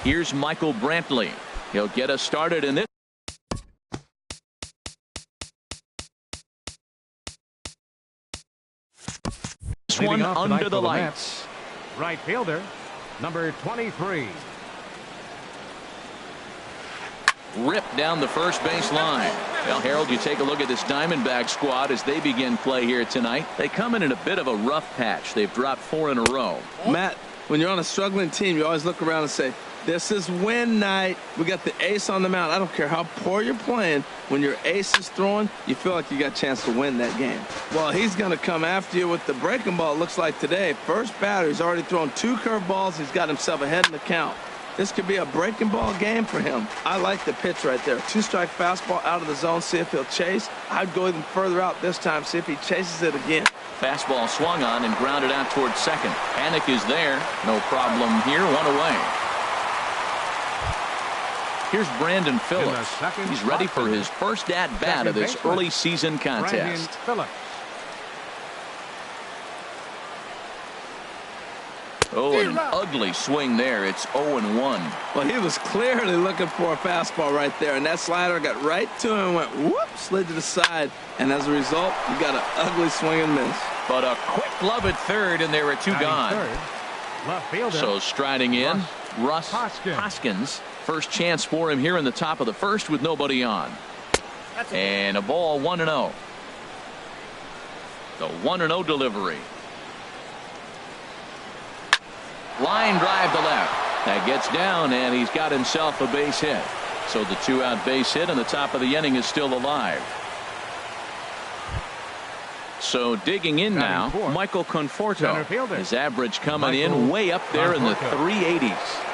Here's Michael Brantley. He'll get us started in this. One under the lights. Right fielder, number 23. Ripped down the first base line. Well, Harold, you take a look at this Diamondback squad as they begin play here tonight. They come in a bit of a rough patch. They've dropped 4 in a row. Matt, when you're on a struggling team, you always look around and say, this is win night. We got the ace on the mound. I don't care how poor you're playing. When your ace is throwing, you feel like you got a chance to win that game. Well, he's going to come after you with the breaking ball, it looks like today. First batter, he's already thrown 2 curveballs. He's got himself ahead in the count. This could be a breaking ball game for him. I like the pitch right there. 2-strike fastball out of the zone. See if he'll chase. I'd go even further out this time. See if he chases it again. Fastball swung on and grounded out towards second. Panic is there. No problem here. 1 away. Here's Brandon Phillips. He's ready for his first at-bat of this early season contest. Oh, an ugly swing there. It's 0-1. Well, he was clearly looking for a fastball right there, and that slider got right to him and went whoop, slid to the side, and as a result, you got an ugly swing and miss. But a quick glove at third, and there are 2 gone. Left fielder. So striding in, Russ Hoskins. First chance for him here in the top of the first with nobody on. And a ball 1-0. The 1-0 delivery. Line drive to left. That gets down, and he's got himself a base hit. So the 2-out base hit and the top of the inning is still alive. So digging in now, Michael Conforto. His average coming in way up there in the 380s.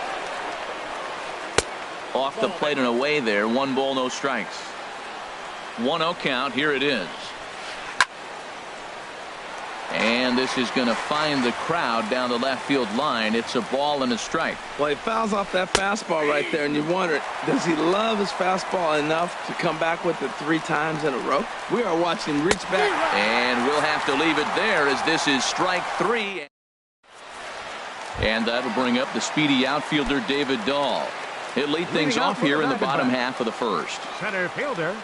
Off the plate and away there. 1 ball, no strikes. 1-0 count. Here it is. And this is going to find the crowd down the left field line. It's a ball and a strike. Well, he fouls off that fastball right there, and you wonder, does he love his fastball enough to come back with it 3 times in a row? We are watching reach back. And we'll have to leave it there as this is strike 3. And that'll bring up the speedy outfielder David Dahl. He'll lead things off here in the bottom half of the first. Center fielder.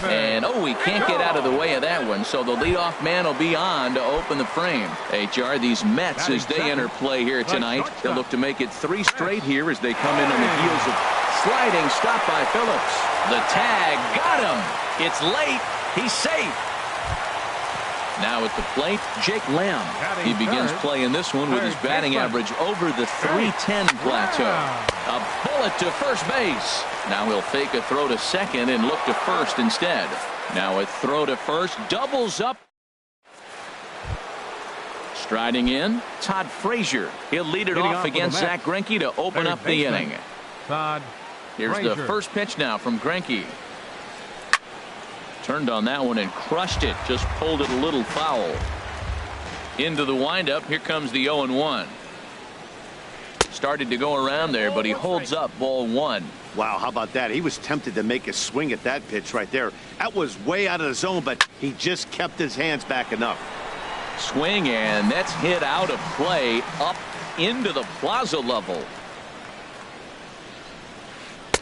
And he can't get out of the way of that one, so the leadoff man will be on to open the frame. HR, these Mets, as they enter play here tonight, they'll look to make it 3 straight here as they come in on the heels of sliding stop by Phillips. The tag got him. It's late. He's safe. Now at the plate, Jake Lamb. He begins playing this one with his batting average over the 310 plateau. A bullet to first base. Now he'll fake a throw to second and look to first instead. Now a throw to first, doubles up. Striding in, Todd Frazier. He'll lead it off against Zach Greinke to open up the inning. Here's the first pitch now from Greinke. Turned on that one and crushed it. Just pulled it a little foul. Into the windup. Here comes the 0-1. Started to go around there, but he holds up ball 1. Wow, how about that? He was tempted to make a swing at that pitch right there. That was way out of the zone, but he just kept his hands back enough. Swing, and that's hit out of play up into the plaza level.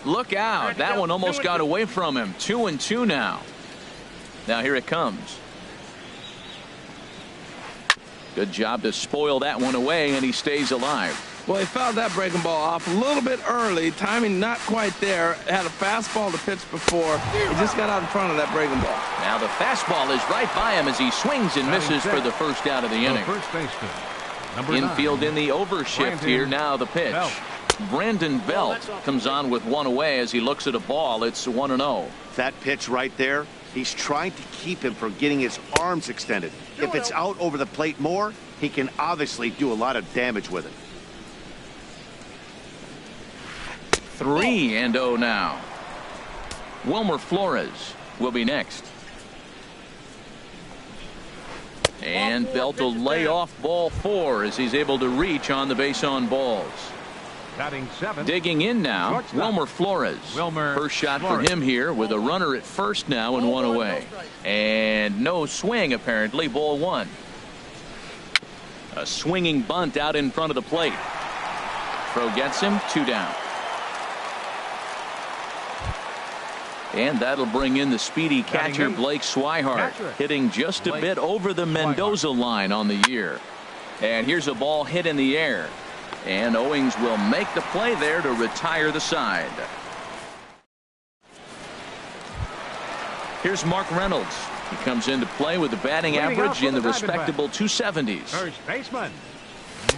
Look out. That one almost got away from him. 2-2 now. Now here it comes. Good job to spoil that one away, and he stays alive. Well, he fouled that breaking ball off a little bit early. Timing not quite there. Had a fastball to pitch before. He just got out in front of that breaking ball. Now the fastball is right by him as he swings and misses for the first out of the inning. Infield in the overshift here. Now the pitch. Brandon Belt comes on with 1 away as he looks at a ball. It's 1-0. That pitch right there, he's trying to keep him from getting his arms extended. If it's out over the plate more, he can obviously do a lot of damage with it. 3-0 now. Wilmer Flores will be next. And Belt will lay off ball 4 as he's able to reach on the base on balls. Batting 7. Digging in now, Wilmer Flores. First shot for him here with a runner at first now and 1 away. And no swing apparently, ball 1. A swinging bunt out in front of the plate. Throw gets him, 2 down. And that'll bring in the speedy catcher Blake Swihart, hitting just a bit over the Mendoza line on the year. And here's a ball hit in the air. And Owings will make the play there to retire the side. Here's Mark Reynolds. He comes into play with a batting average in the respectable 270s. First baseman,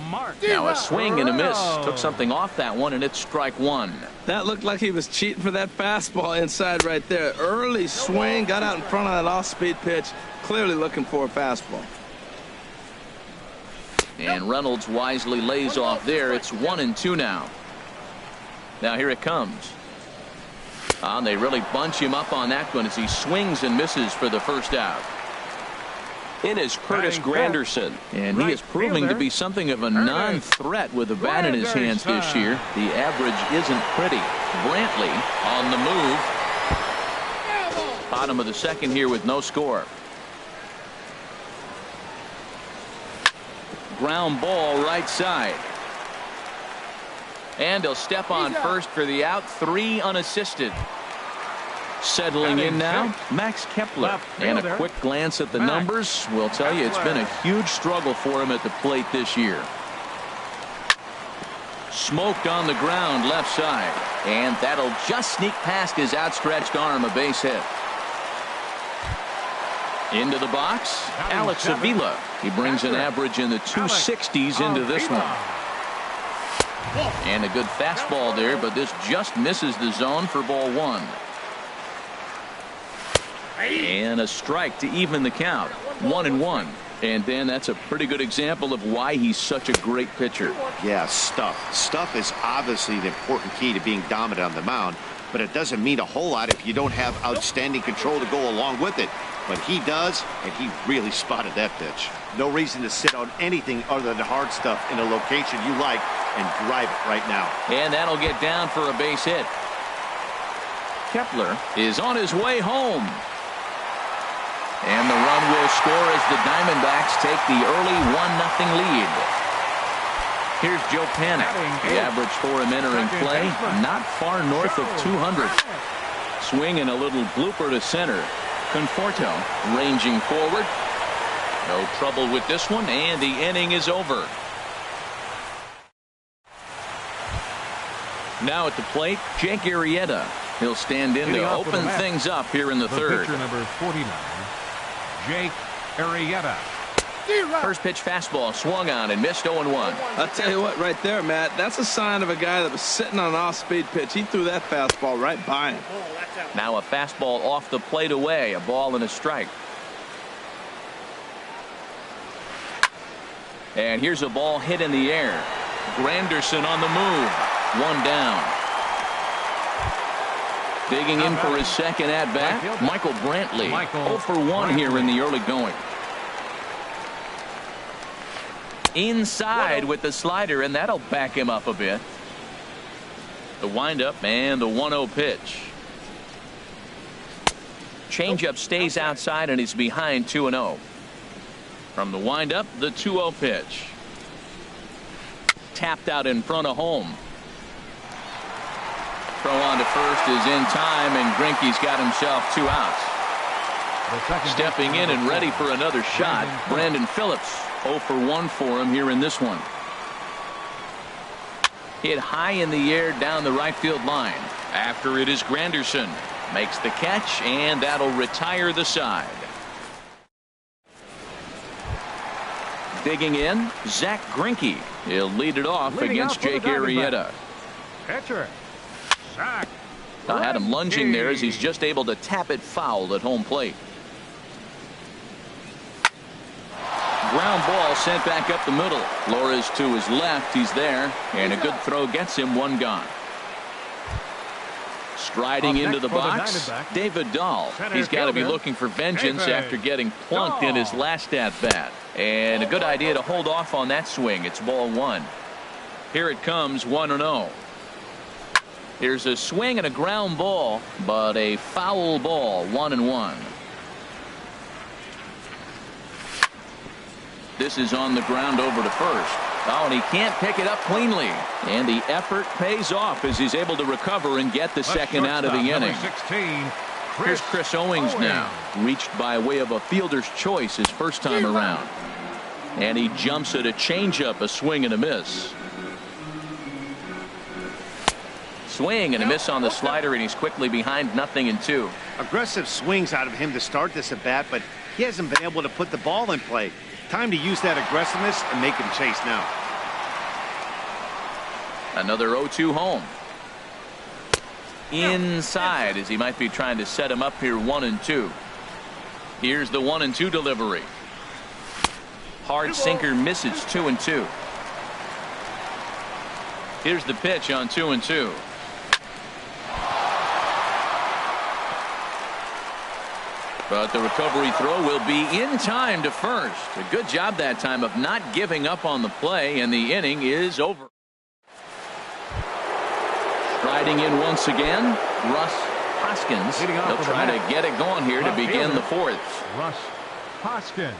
Mark. Now a swing and a miss. Took something off that one, and it's strike 1. That looked like he was cheating for that fastball inside right there. Early swing, got out in front of that off-speed pitch, clearly looking for a fastball. And Reynolds wisely lays off there. It's 1-2 now. Now here it comes. And they really bunch him up on that one as he swings and misses for the first out. In is Curtis Granderson. And he is proving to be something of a non-threat with the bat in his hands this year. The average isn't pretty. Brantley on the move. Bottom of the second here with no score. Ground ball right side. And he'll step on first for the out. 3 unassisted. Settling in now, Max Kepler. And a quick glance at the numbers will tell you it's been a huge struggle for him at the plate this year. Smoked on the ground left side. And that'll just sneak past his outstretched arm, a base hit. Into the box, Alex Avila. He brings an average in the 260s into this one. And a good fastball there, but this just misses the zone for ball 1. And a strike to even the count. 1-1. And then that's a pretty good example of why he's such a great pitcher. Yeah, stuff. Stuff is obviously the important key to being dominant on the mound, but it doesn't mean a whole lot if you don't have outstanding control to go along with it. But he does, and he really spotted that pitch. No reason to sit on anything other than hard stuff in a location you like and drive it right now. And that'll get down for a base hit. Kepler is on his way home. And the run will score as the Diamondbacks take the early 1-0 lead. Here's Joe Panik. The average for him entering play, not far north of 200. Swing and a little blooper to center. Conforto ranging forward. No trouble with this one, and the inning is over. Now at the plate, Jake Arrieta. He'll stand in to open things up here in the third. Pitcher number 49, Jake Arrieta. First pitch fastball swung on and missed 0-1. I'll tell you what, right there, Matt, that's a sign of a guy that was sitting on an off-speed pitch. He threw that fastball right by him. Now a fastball off the plate away, a ball and a strike. And here's a ball hit in the air. Granderson on the move. 1 down. Digging in for his second at-bat, Michael Brantley. 0 for 1 here in the early going. Inside with the slider, and that'll back him up a bit. The windup and the 1-0 pitch. Changeup stays outside, and he's behind 2-0. From the windup, the 2-0 pitch. Tapped out in front of home. Throw on to first is in time, and Greinke's got himself 2 outs. Stepping in and ready for another shot, Brandon Phillips. 0 for 1 for him here in this one. Hit high in the air down the right field line. After it is Granderson. Makes the catch, and that'll retire the side. Digging in, Zach Greinke. He'll lead it off against Jake Arrieta. Pitcher, Zach. I had him lunging there as he's just able to tap it foul at home plate. Ground ball sent back up the middle. Flores to his left. He's there. And a good throw gets him 1 gone. Striding into the box, David Dahl. He's got to be looking for vengeance after getting plunked in his last at-bat. And a good idea to hold off on that swing. It's ball one. Here it comes, 1-0. Here's a swing and a ground ball, but a foul ball, 1-1. This is on the ground over to first. Oh, and he can't pick it up cleanly. And the effort pays off as he's able to recover and get the second out of the inning. 16, Here's Chris Owings now, reached by way of a fielder's choice his first time around. And he jumps at a changeup, a swing and a miss. Swing and a miss on the slider, and he's quickly behind 0-2. Aggressive swings out of him to start this at bat, but he hasn't been able to put the ball in play. Time to use that aggressiveness and make him chase now. Another 0-2 home. Inside, as he might be trying to set him up here, 1-2. Here's the 1-2 delivery. Hard sinker misses, 2-2. Here's the pitch on 2-2. But the recovery throw will be in time to first. A good job that time of not giving up on the play, and the inning is over. Striding in once again, Russ Hoskins. He'll try to get it going here to begin the fourth. Russ Hoskins.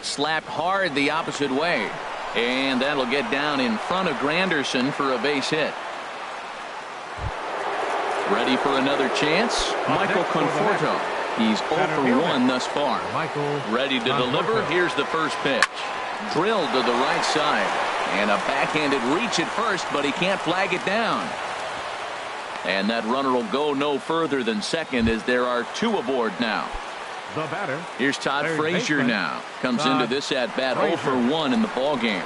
Slapped hard the opposite way. And that'll get down in front of Granderson for a base hit. Ready for another chance? Michael Conforto. He's 0 for 1 thus far. Ready to deliver. Here's the first pitch. Drilled to the right side. And a backhanded reach at first, but he can't flag it down. And that runner will go no further than second as there are 2 aboard now. The batter. Here's Todd Frazier now. Comes into this at bat 0 for 1 in the ball game.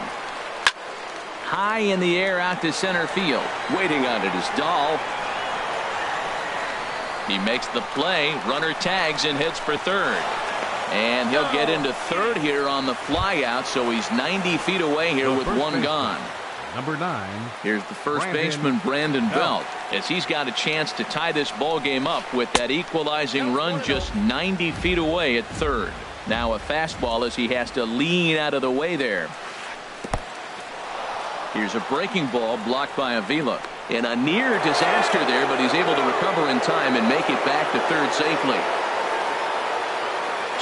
High in the air out to center field. Waiting on it is Dahl. He makes the play. Runner tags and hits for third. And he'll get into third here on the fly out, so he's 90 feet away here with one gone. Number 9. Here's the first baseman, Brandon Belt, as he's got a chance to tie this ball game up with that equalizing run just 90 feet away at third. Now a fastball as he has to lean out of the way there. Here's a breaking ball blocked by Avila. And a near disaster there, but he's able to recover in time and make it back to third safely.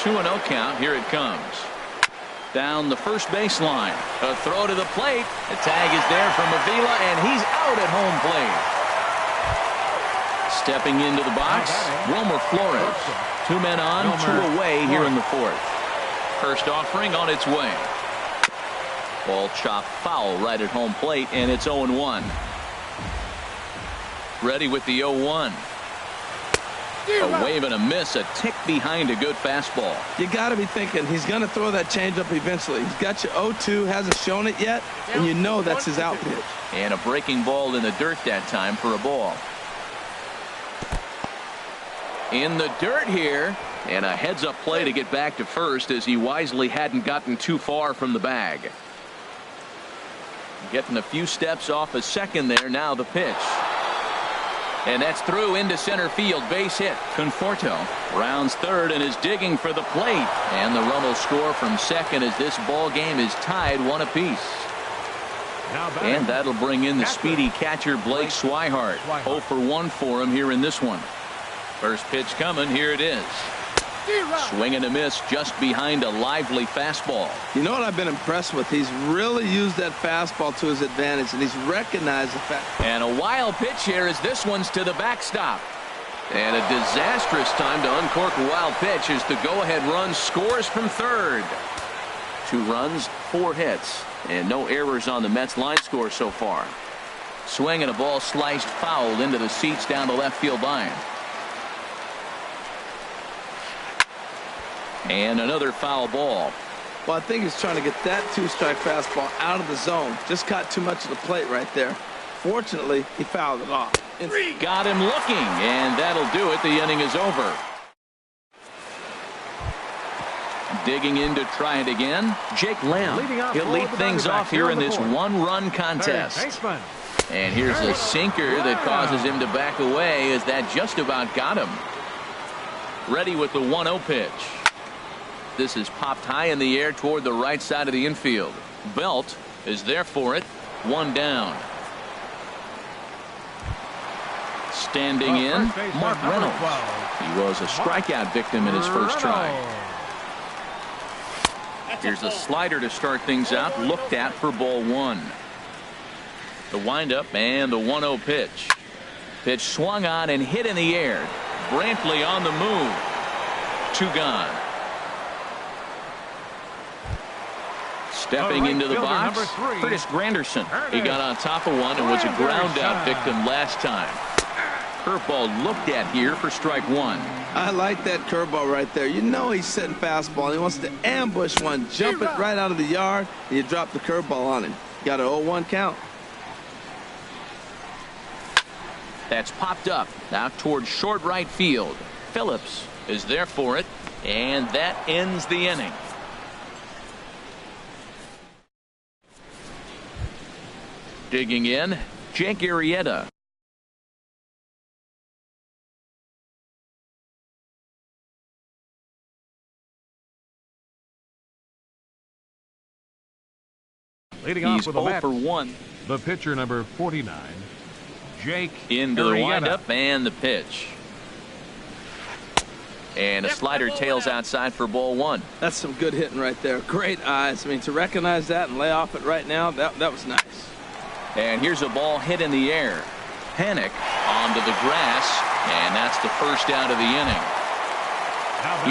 2-0 count. Here it comes. Down the first baseline. A throw to the plate. The tag is there from Avila, and he's out at home plate. Stepping into the box, Wilmer Flores. 2 men on, 2 away here in the fourth. First offering on its way. Ball chopped foul right at home plate, and it's 0-1. Ready with the 0-1. A wave and a miss, a tick behind a good fastball. You got to be thinking he's going to throw that changeup eventually. He's got your 0-2, hasn't shown it yet, and you know that's his out pitch. And a breaking ball in the dirt that time for a ball. In the dirt here, and a heads-up play to get back to first as he wisely hadn't gotten too far from the bag. Getting a few steps off a second there. Now the pitch. And that's through into center field. Base hit. Conforto rounds third and is digging for the plate. And the run will score from second as this ball game is tied 1 apiece. And that'll bring in the speedy catcher Blake Swihart. 0 for 1 for him here in this one. First pitch coming. Here it is. Swing and a miss just behind a lively fastball. You know what I've been impressed with? He's really used that fastball to his advantage, and he's recognized the fact. And a wild pitch here as this one's to the backstop. And a disastrous time to uncork a wild pitch as the go-ahead run scores from third. 2 runs, 4 hits, and no errors on the Mets line score so far. Swing and a ball sliced foul into the seats down the left field line. And another foul ball. Well, I think he's trying to get that 2-strike fastball out of the zone. Just caught too much of the plate right there. Fortunately, he fouled it off. Got him looking, and that'll do it. The inning is over. Digging in to try it again, Jake Lamb. He'll lead things off here in this 1-run contest. And here's a sinker that causes him to back away as that just about got him. Ready with the 1-0 pitch. This is popped high in the air toward the right side of the infield. Belt is there for it. One down. Standing in, Mark Reynolds. He was a strikeout victim in his first try. Here's a slider to start things out, looked at for ball one. The windup and the 1-0 pitch. Pitch swung on and hit in the air. Brantley on the move. 2 gone. Stepping into the box, Curtis Granderson. He got on top of one and was a ground out victim last time. Curveball looked at here for strike one. I like that curveball right there. You know he's setting fastball, and he wants to ambush one, jump it right out of the yard, and you drop the curveball on him. Got an 0-1 count. That's popped up out towards short right field. Phillips is there for it, and that ends the inning. Digging in, Jake Arrieta. Leading off He's with a 0 bat, for 1. the pitcher number 49, Jake Into the Arrieta. windup and the pitch. And a slider tails outside for ball one. That's some good hitting right there. Great eyes. I mean, to recognize that and lay off it right now, that was nice. And here's a ball hit in the air. Panic onto the grass, and that's the first out of the inning.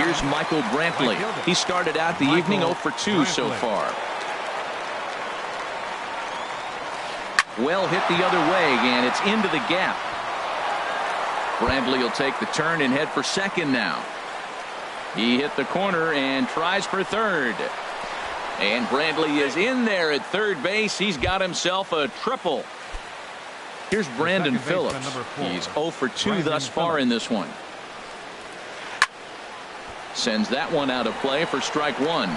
Here's Michael Brantley. He started out the evening 0 for 2 so far. Well hit the other way, and it's into the gap. Brantley will take the turn and head for second now. He hit the corner and tries for third. And Brantley is in there at third base. He's got himself a triple. Here's Brandon Phillips. He's 0 for 2 thus far in this one. Sends that one out of play for strike one.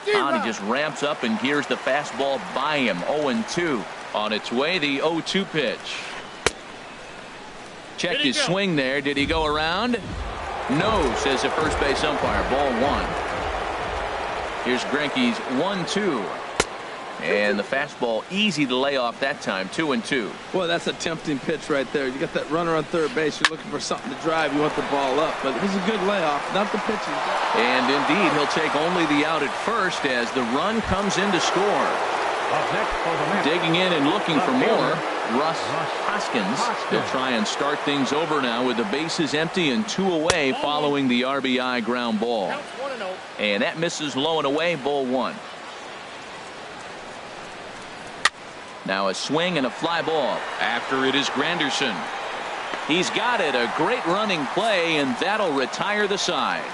He just ramps up and gears the fastball by him. 0-2 on its way. The 0-2 pitch. Checked his swing there. Did he go around? No, says the first base umpire. Ball one. Here's Greinke's 1-2. And the fastball easy to lay off that time. 2-2. Boy, that's a tempting pitch right there. You got that runner on third base. You're looking for something to drive. You want the ball up. But it was a good layoff, not the pitching. And indeed, he'll take only the out at first as the run comes in to score. Digging in and looking for more, Russ Hoskins. They'll try and start things over now with the bases empty and 2 away following the RBI ground ball. And that misses low and away, ball one. Now a swing and a fly ball. After it is Granderson. He's got it. A great running play, and that'll retire the side.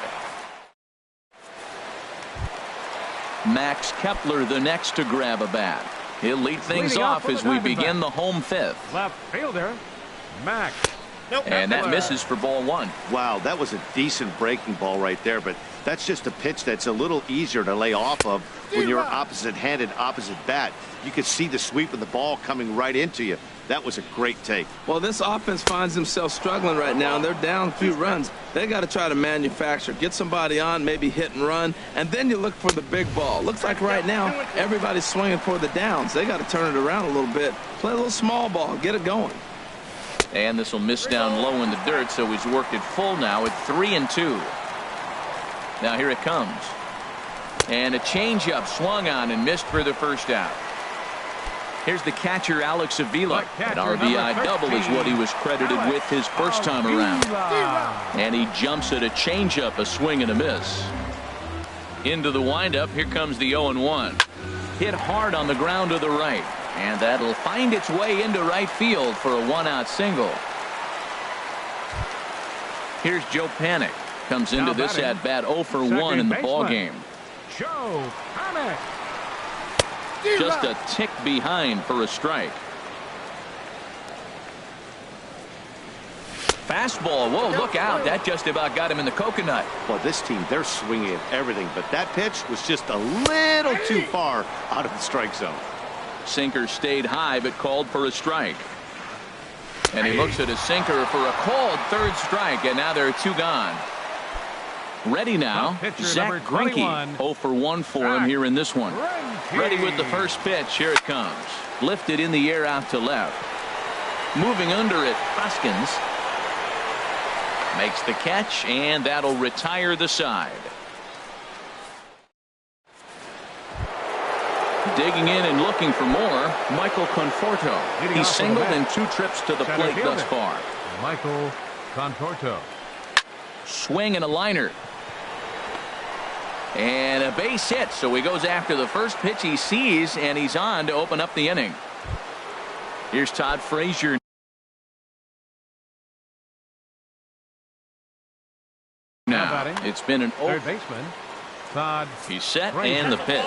Max Kepler the next to grab a bat. He'll lead things off as we begin the home fifth. Left fielder, Max. And that misses for ball one. Wow, that was a decent breaking ball right there, but that's just a pitch that's a little easier to lay off of when you're opposite-handed, opposite bat. You could see the sweep of the ball coming right into you. That was a great take. Well, this offense finds themselves struggling right now, and they're down a few runs. They got to try to manufacture, get somebody on, maybe hit and run, and then you look for the big ball. Looks like right now everybody's swinging for the downs. They got to turn it around a little bit, play a little small ball, get it going. And this will miss down low in the dirt, so he's worked it full now at 3-2. Now here it comes. And a changeup swung on and missed for the first out. Here's the catcher, Alex Avila. An RBI double is what he was credited with his first time around. And he jumps at a changeup, a swing and a miss. Into the windup, here comes the 0-1. Hit hard on the ground to the right. And that'll find its way into right field for a one-out single. Here's Joe Panic. Comes into this at-bat 0 for 1 in the ballgame. Joe Panic. Just a tick behind for a strike. Fastball. Whoa, look out. That just about got him in the coconut. Well, this team, they're swinging at everything, but that pitch was just a little too far out of the strike zone. Sinker stayed high but called for a strike. And he looks at his sinker for a called third strike, and now there are 2 gone. Ready now, Zach Greinke. 0 for 1 for him here in this one. Ready with the first pitch. Here it comes. Lifted in the air out to left. Moving under it, Hoskins makes the catch, and that'll retire the side. Digging in and looking for more, Michael Conforto. He's singled in 2 trips to the plate thus far. Michael Conforto. Swing and a liner. And a base hit, so he goes after the first pitch he sees, and he's on to open up the inning. Here's Todd Frazier. Now, it's been an third baseman, Todd. He's set and the pitch.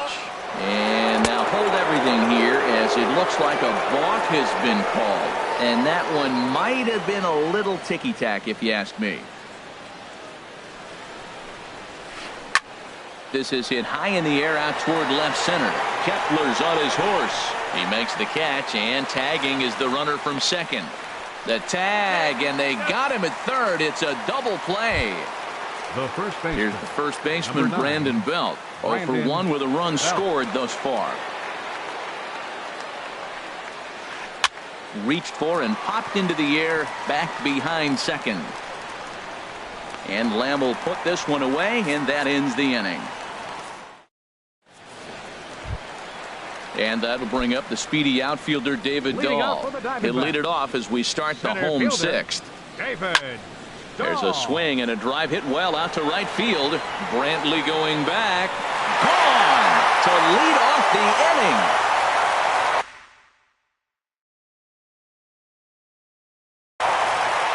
And now hold everything here as it looks like a balk has been called. And that one might have been a little ticky-tack if you ask me. This is hit high in the air out toward left center. Kepler's on his horse. He makes the catch, and tagging is the runner from second. The tag, and they got him at third. It's a double play. The first baseman. Here's the first baseman, Brandon Belt. 0 for 1 with a run scored thus far. Reached for and popped into the air back behind second. And Lamb will put this one away, and that ends the inning. And that'll bring up the speedy outfielder David Dahl. He'll lead it off as we start the home 6th. There's a swing and a drive hit well out to right field. Brantley going back. Gone to lead off the inning.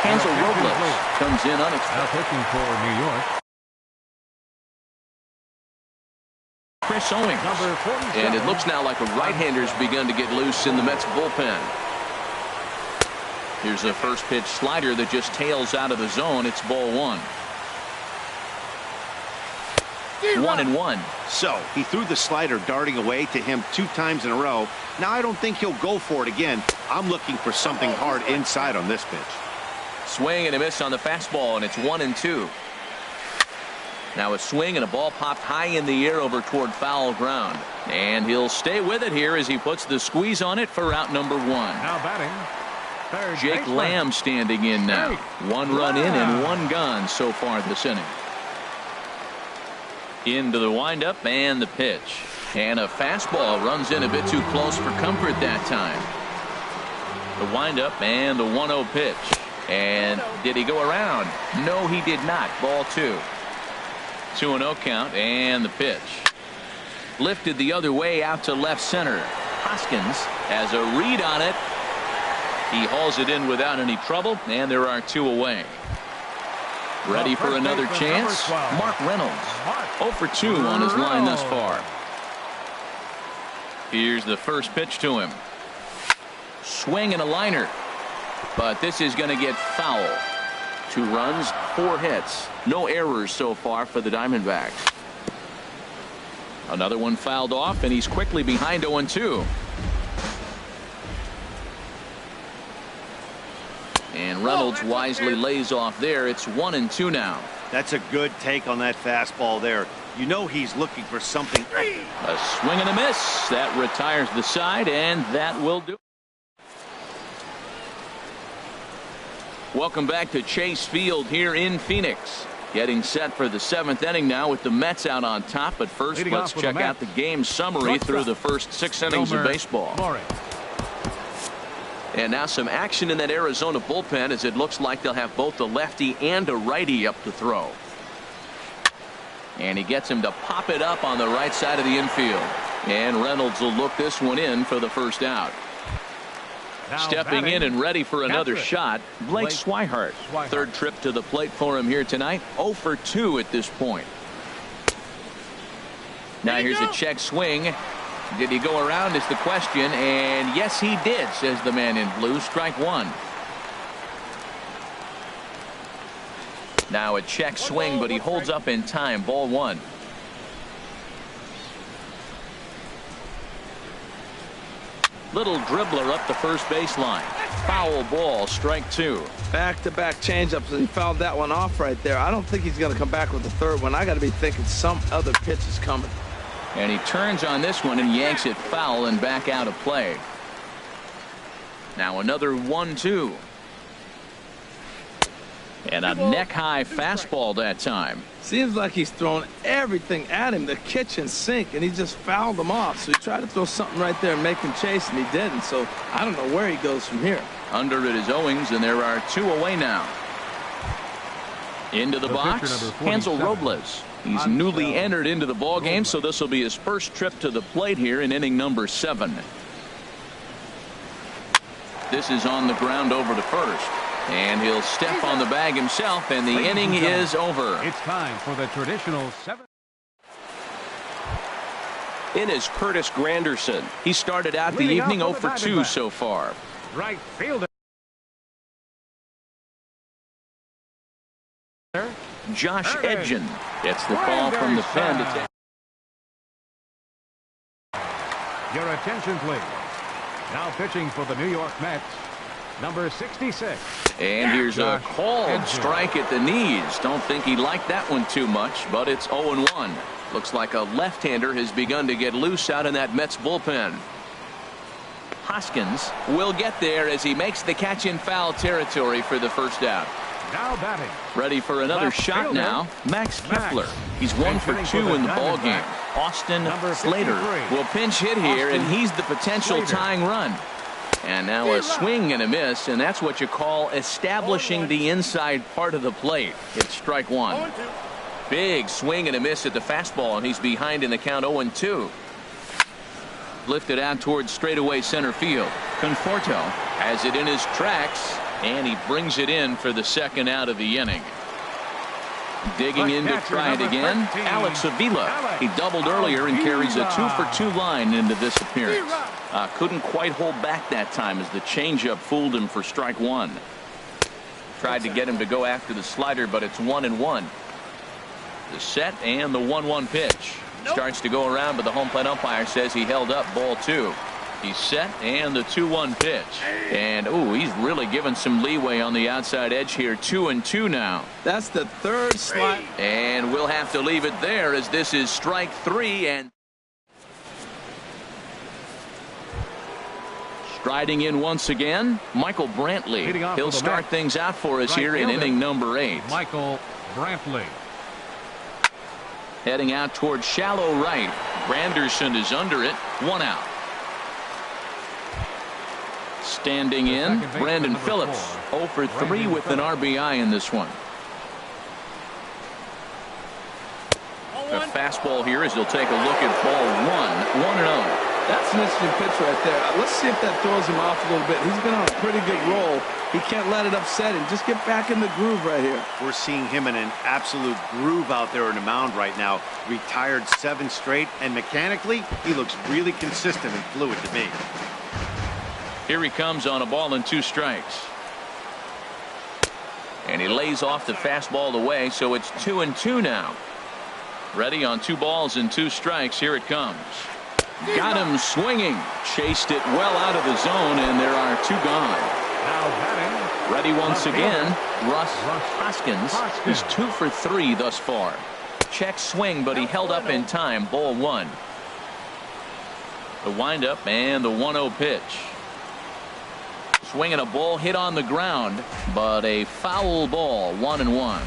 Hansel Robles comes in unexpected. Now pitching for New York. Chris Owings. And it looks now like a right-hander's begun to get loose in the Mets bullpen. Here's a first pitch slider that just tails out of the zone. It's ball 1. 1-1. So he threw the slider darting away to him 2 times in a row. Now I don't think he'll go for it again. I'm looking for something hard inside on this pitch. Swing and a miss on the fastball, and it's 1-2. Now a swing and a ball popped high in the air over toward foul ground. And he'll stay with it here as he puts the squeeze on it for out number 1. Now batting, Jake Lamb standing in now. 1 run in and 1 gone so far this inning. Into the windup and the pitch. And a fastball runs in a bit too close for comfort that time. The windup and the 1-0 pitch. And did he go around? No, he did not. Ball 2. 2-0 count and the pitch. Lifted the other way out to left center. Hoskins has a read on it. He hauls it in without any trouble, and there are 2 away. Ready for another chance? Mark Reynolds. 0 for 2 on his line thus far. Here's the first pitch to him. Swing and a liner. But this is going to get foul. 2 runs, 4 hits. No errors so far for the Diamondbacks. Another one fouled off, and he's quickly behind 0-2. And Reynolds wisely lays off there. It's 1-2 now. That's a good take on that fastball there. You know he's looking for something. A swing and a miss. That retires the side, and that will do it. Welcome back to Chase Field here in Phoenix. Getting set for the 7th inning now with the Mets out on top. But first, let's check out the game summary through the first 6 innings of baseball. And now some action in that Arizona bullpen as it looks like they'll have both a lefty and a righty up to throw. And he gets him to pop it up on the right side of the infield. And Reynolds will look this one in for the first out. Now stepping in and ready for another shot, Blake Swihart. 3rd trip to the plate for him here tonight. 0 for 2 at this point. Now here's a check swing. Did he go around is the question, and yes he did, says the man in blue. Strike 1. Now a check swing, but he holds up in time. Ball 1. Little dribbler up the first baseline. foul ball, strike two. Back-to-back changeups, and he fouled that one off right there. I don't think he's going to come back with the third one. I got to be thinking some other pitch is coming. And he turns on this one and yanks it foul and back out of play. Now another 1-2. And a neck-high fastball that time. Seems like he's thrown everything at him, the kitchen sink, and he just fouled them off. So he tried to throw something right there and make him chase, and he didn't. So I don't know where he goes from here. Under it is Owings, and there are two away now. Into the box, Hansel Robles. He's newly entered into the ball game, so this will be his first trip to the plate here in inning number 7. This is on the ground over to first. And he'll step on the bag himself, and the inning is over. It's time for the traditional 7. In is Curtis Granderson. He started out the evening 0 for 2 so far. Right fielder. Josh Edgen gets the call from the pen to take. Your attention, please. Now pitching for the New York Mets, number 66. And here's a called strike at the knees. Don't think he liked that one too much, but it's 0-1. Looks like a left-hander has begun to get loose out in that Mets bullpen. Hoskins will get there as he makes the catch in foul territory for the first out. Now batting. Ready for another shot now. Max Kepler. He's 1 for 2 in the ball game. Austin Slater will pinch hit here, and he's the potential tying run. And now a swing and a miss, and that's what you call establishing the inside part of the plate. It's strike one. Big swing and a miss at the fastball, and he's behind in the count 0-2. Lifted out towards straightaway center field. Conforto has it in his tracks, and he brings it in for the second out of the inning. Digging in to try it again, Alex Avila. He doubled earlier and carries a 2 for 2 line into this appearance. Couldn't quite hold back that time as the changeup fooled him for strike one. Tried to get him to go after the slider, but it's 1-1. The set and the 1-1 pitch. Starts to go around, but the home plate umpire says he held up, ball 2. He's set, and the 2-1 pitch. And, ooh, he's really given some leeway on the outside edge here. 2-2 now. That's the third slide. And we'll have to leave it there as this is strike 3. And striding in once again, Michael Brantley. He'll start things out for us here in inning number 8. Michael Brantley. Heading out towards shallow right. Granderson is under it. 1 out. Standing in, Brandon Phillips. 0 for 3 with an RBI in this one. A fastball here as he'll take a look at ball 1. 1-0. That's an interesting pitch right there. Let's see if that throws him off a little bit. He's been on a pretty good roll. He can't let it upset him. Just get back in the groove right here. We're seeing him in an absolute groove out there in the mound right now. Retired 7 straight, and mechanically, he looks really consistent and fluid to me. Here he comes on a ball and 2 strikes. And he lays off the fastball away, so it's 2-2 now. Ready on 2 balls and 2 strikes. Here it comes. Got him swinging. Chased it well out of the zone, and there are 2 gone. Now batting. Ready once again. Russ Hoskins is 2 for 3 thus far. Check swing, but he held up in time. Ball 1. The windup and the 1-0 pitch. Swinging a ball hit on the ground, but a foul ball. 1-1.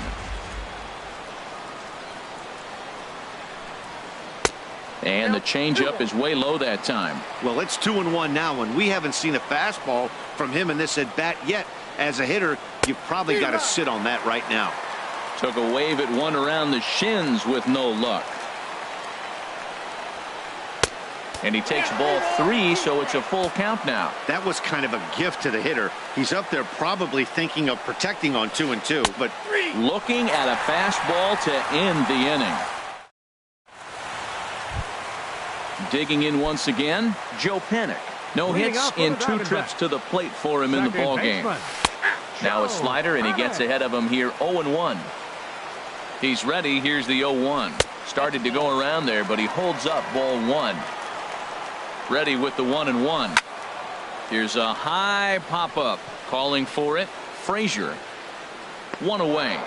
And the changeup is way low that time. Well, it's 2-1 now, and we haven't seen a fastball from him in this at bat yet. As a hitter, you've probably got to sit on that right now. Took a wave at one around the shins with no luck. And he takes ball 3, so it's a full count now. That was kind of a gift to the hitter. He's up there probably thinking of protecting on 2-2, but looking at a fastball to end the inning. Digging in once again, Joe Panik. No hits in 2 trips to the plate for him in the ball game. Now a slider, and he gets ahead of him here. 0-1. He's ready. Here's the 0-1. Started to go around there, but he holds up ball 1. Ready with the 1-1. Here's a high pop-up. Calling for it. Frazier. One away.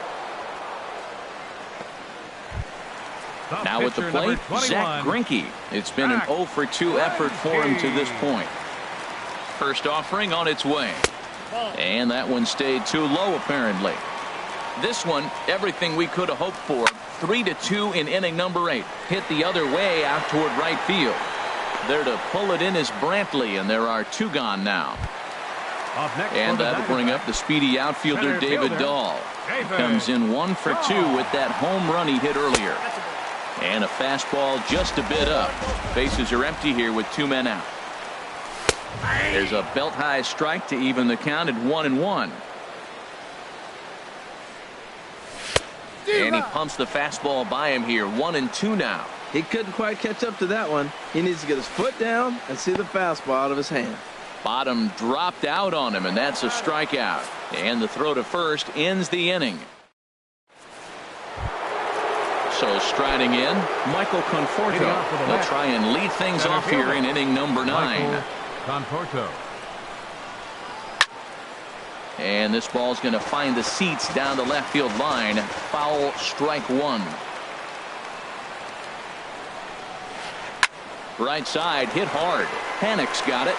Now at the plate, Zach Greinke. It's been an 0 for 2 effort for him to this point. First offering on its way. And that one stayed too low, apparently. This one, everything we could have hoped for. 3-2 in inning number 8. Hit the other way out toward right field. There to pull it in is Brantley, and there are 2 gone now. And that'll bring up the speedy outfielder David Dahl. He comes in 1 for 2 with that home run he hit earlier. And a fastball just a bit up. Bases are empty here with 2 men out. There's a belt-high strike to even the count at 1-1. And he pumps the fastball by him here. 1-2 now. He couldn't quite catch up to that one. He needs to get his foot down and see the fastball out of his hand. Bottom dropped out on him, and that's a strikeout. And the throw to first ends the inning. So striding in, Michael Conforto. They'll try and lead things off here in inning number 9. Conforto. And this ball's going to find the seats down the left field line. Foul, strike 1. Right side, hit hard. Panic's got it.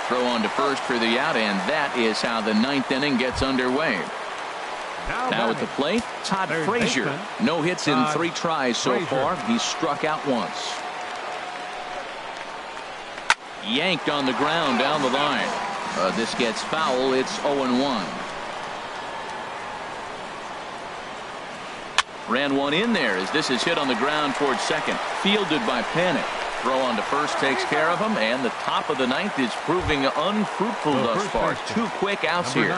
Throw on to first for the out, and that is how the 9th inning gets underway. Now at the plate, Todd Frazier. No hits in 3 tries so far. He's struck out once. Yanked on the ground down the line. This gets foul. It's 0-1. Ran one in there as this is hit on the ground towards second. Fielded by Panic. Throw on to first takes care of him, and the top of the 9th is proving unfruitful thus far. 2 quick outs here.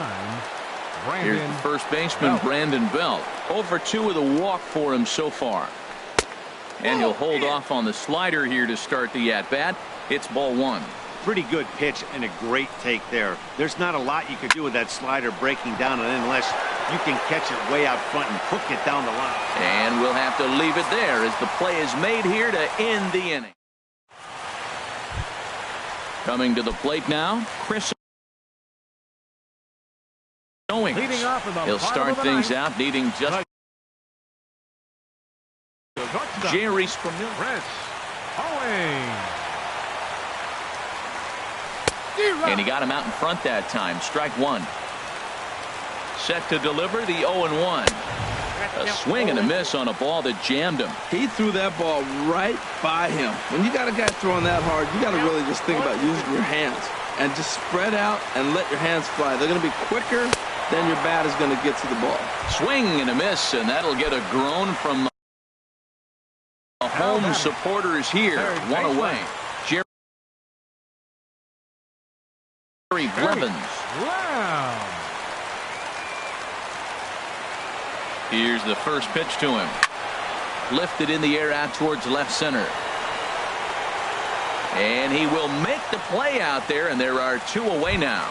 Here's the first baseman, Brandon Belt. 0 for 2 with a walk for him so far. And he'll hold off on the slider here to start the at-bat. It's ball 1. Pretty good pitch and a great take there. There's not a lot you could do with that slider breaking down unless you can catch it way out front and hook it down the line. And we'll have to leave it there as the play is made here to end the inning. Coming to the plate now, Chris Owings. He'll start things out needing just Jerry Spamil. Chris Owings. And he got him out in front that time. Strike 1. Set to deliver the 0-1. A swing and a miss on a ball that jammed him. He threw that ball right by him. When you got a guy throwing that hard, you got to really just think about using your hands and just spread out and let your hands fly. They're going to be quicker than your bat is going to get to the ball. Swing and a miss, and that'll get a groan from the home supporters here. 1 away. Jerry Blevins. Wow. Here's the first pitch to him. Lifted in the air out towards left center. And he will make the play out there, and there are 2 away now.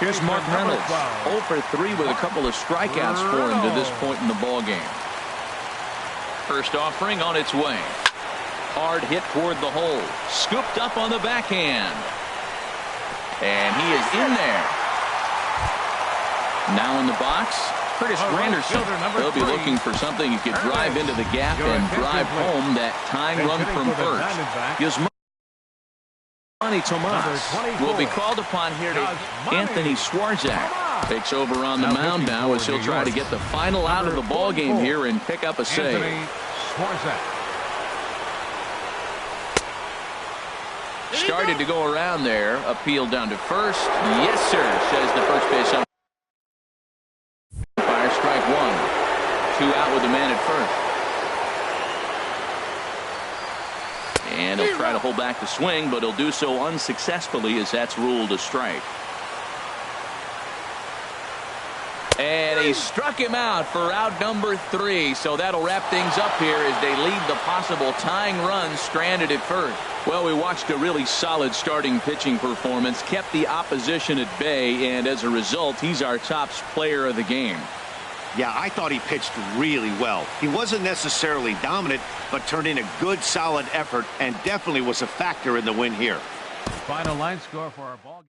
Here's Mark Reynolds. 0 for 3 with a couple of strikeouts for him to this point in the ball game. First offering on its way. Hard hit toward the hole. Scooped up on the backhand. And he is in there. Now in the box, Curtis Granderson. They'll be looking for something he could drive into the gap and drive home that tying run from first. Yasmani Tomas will be called upon here to Anthony Swarzak. Takes over on the mound now as he'll try to get the final out of the ball game here and pick up a save. Started to go around there. Appeal down to first. Yes, sir, says the first base umpire. Fire strike 1. 2 out with the man at first. And he'll try to hold back the swing, but he'll do so unsuccessfully as that's ruled a strike. And he struck him out for out number 3. So that'll wrap things up here as they leave the possible tying run stranded at first. Well, we watched a really solid starting pitching performance, kept the opposition at bay, and as a result, he's our top player of the game. Yeah, I thought he pitched really well. He wasn't necessarily dominant, but turned in a good, solid effort and definitely was a factor in the win here. Final line score for our ball.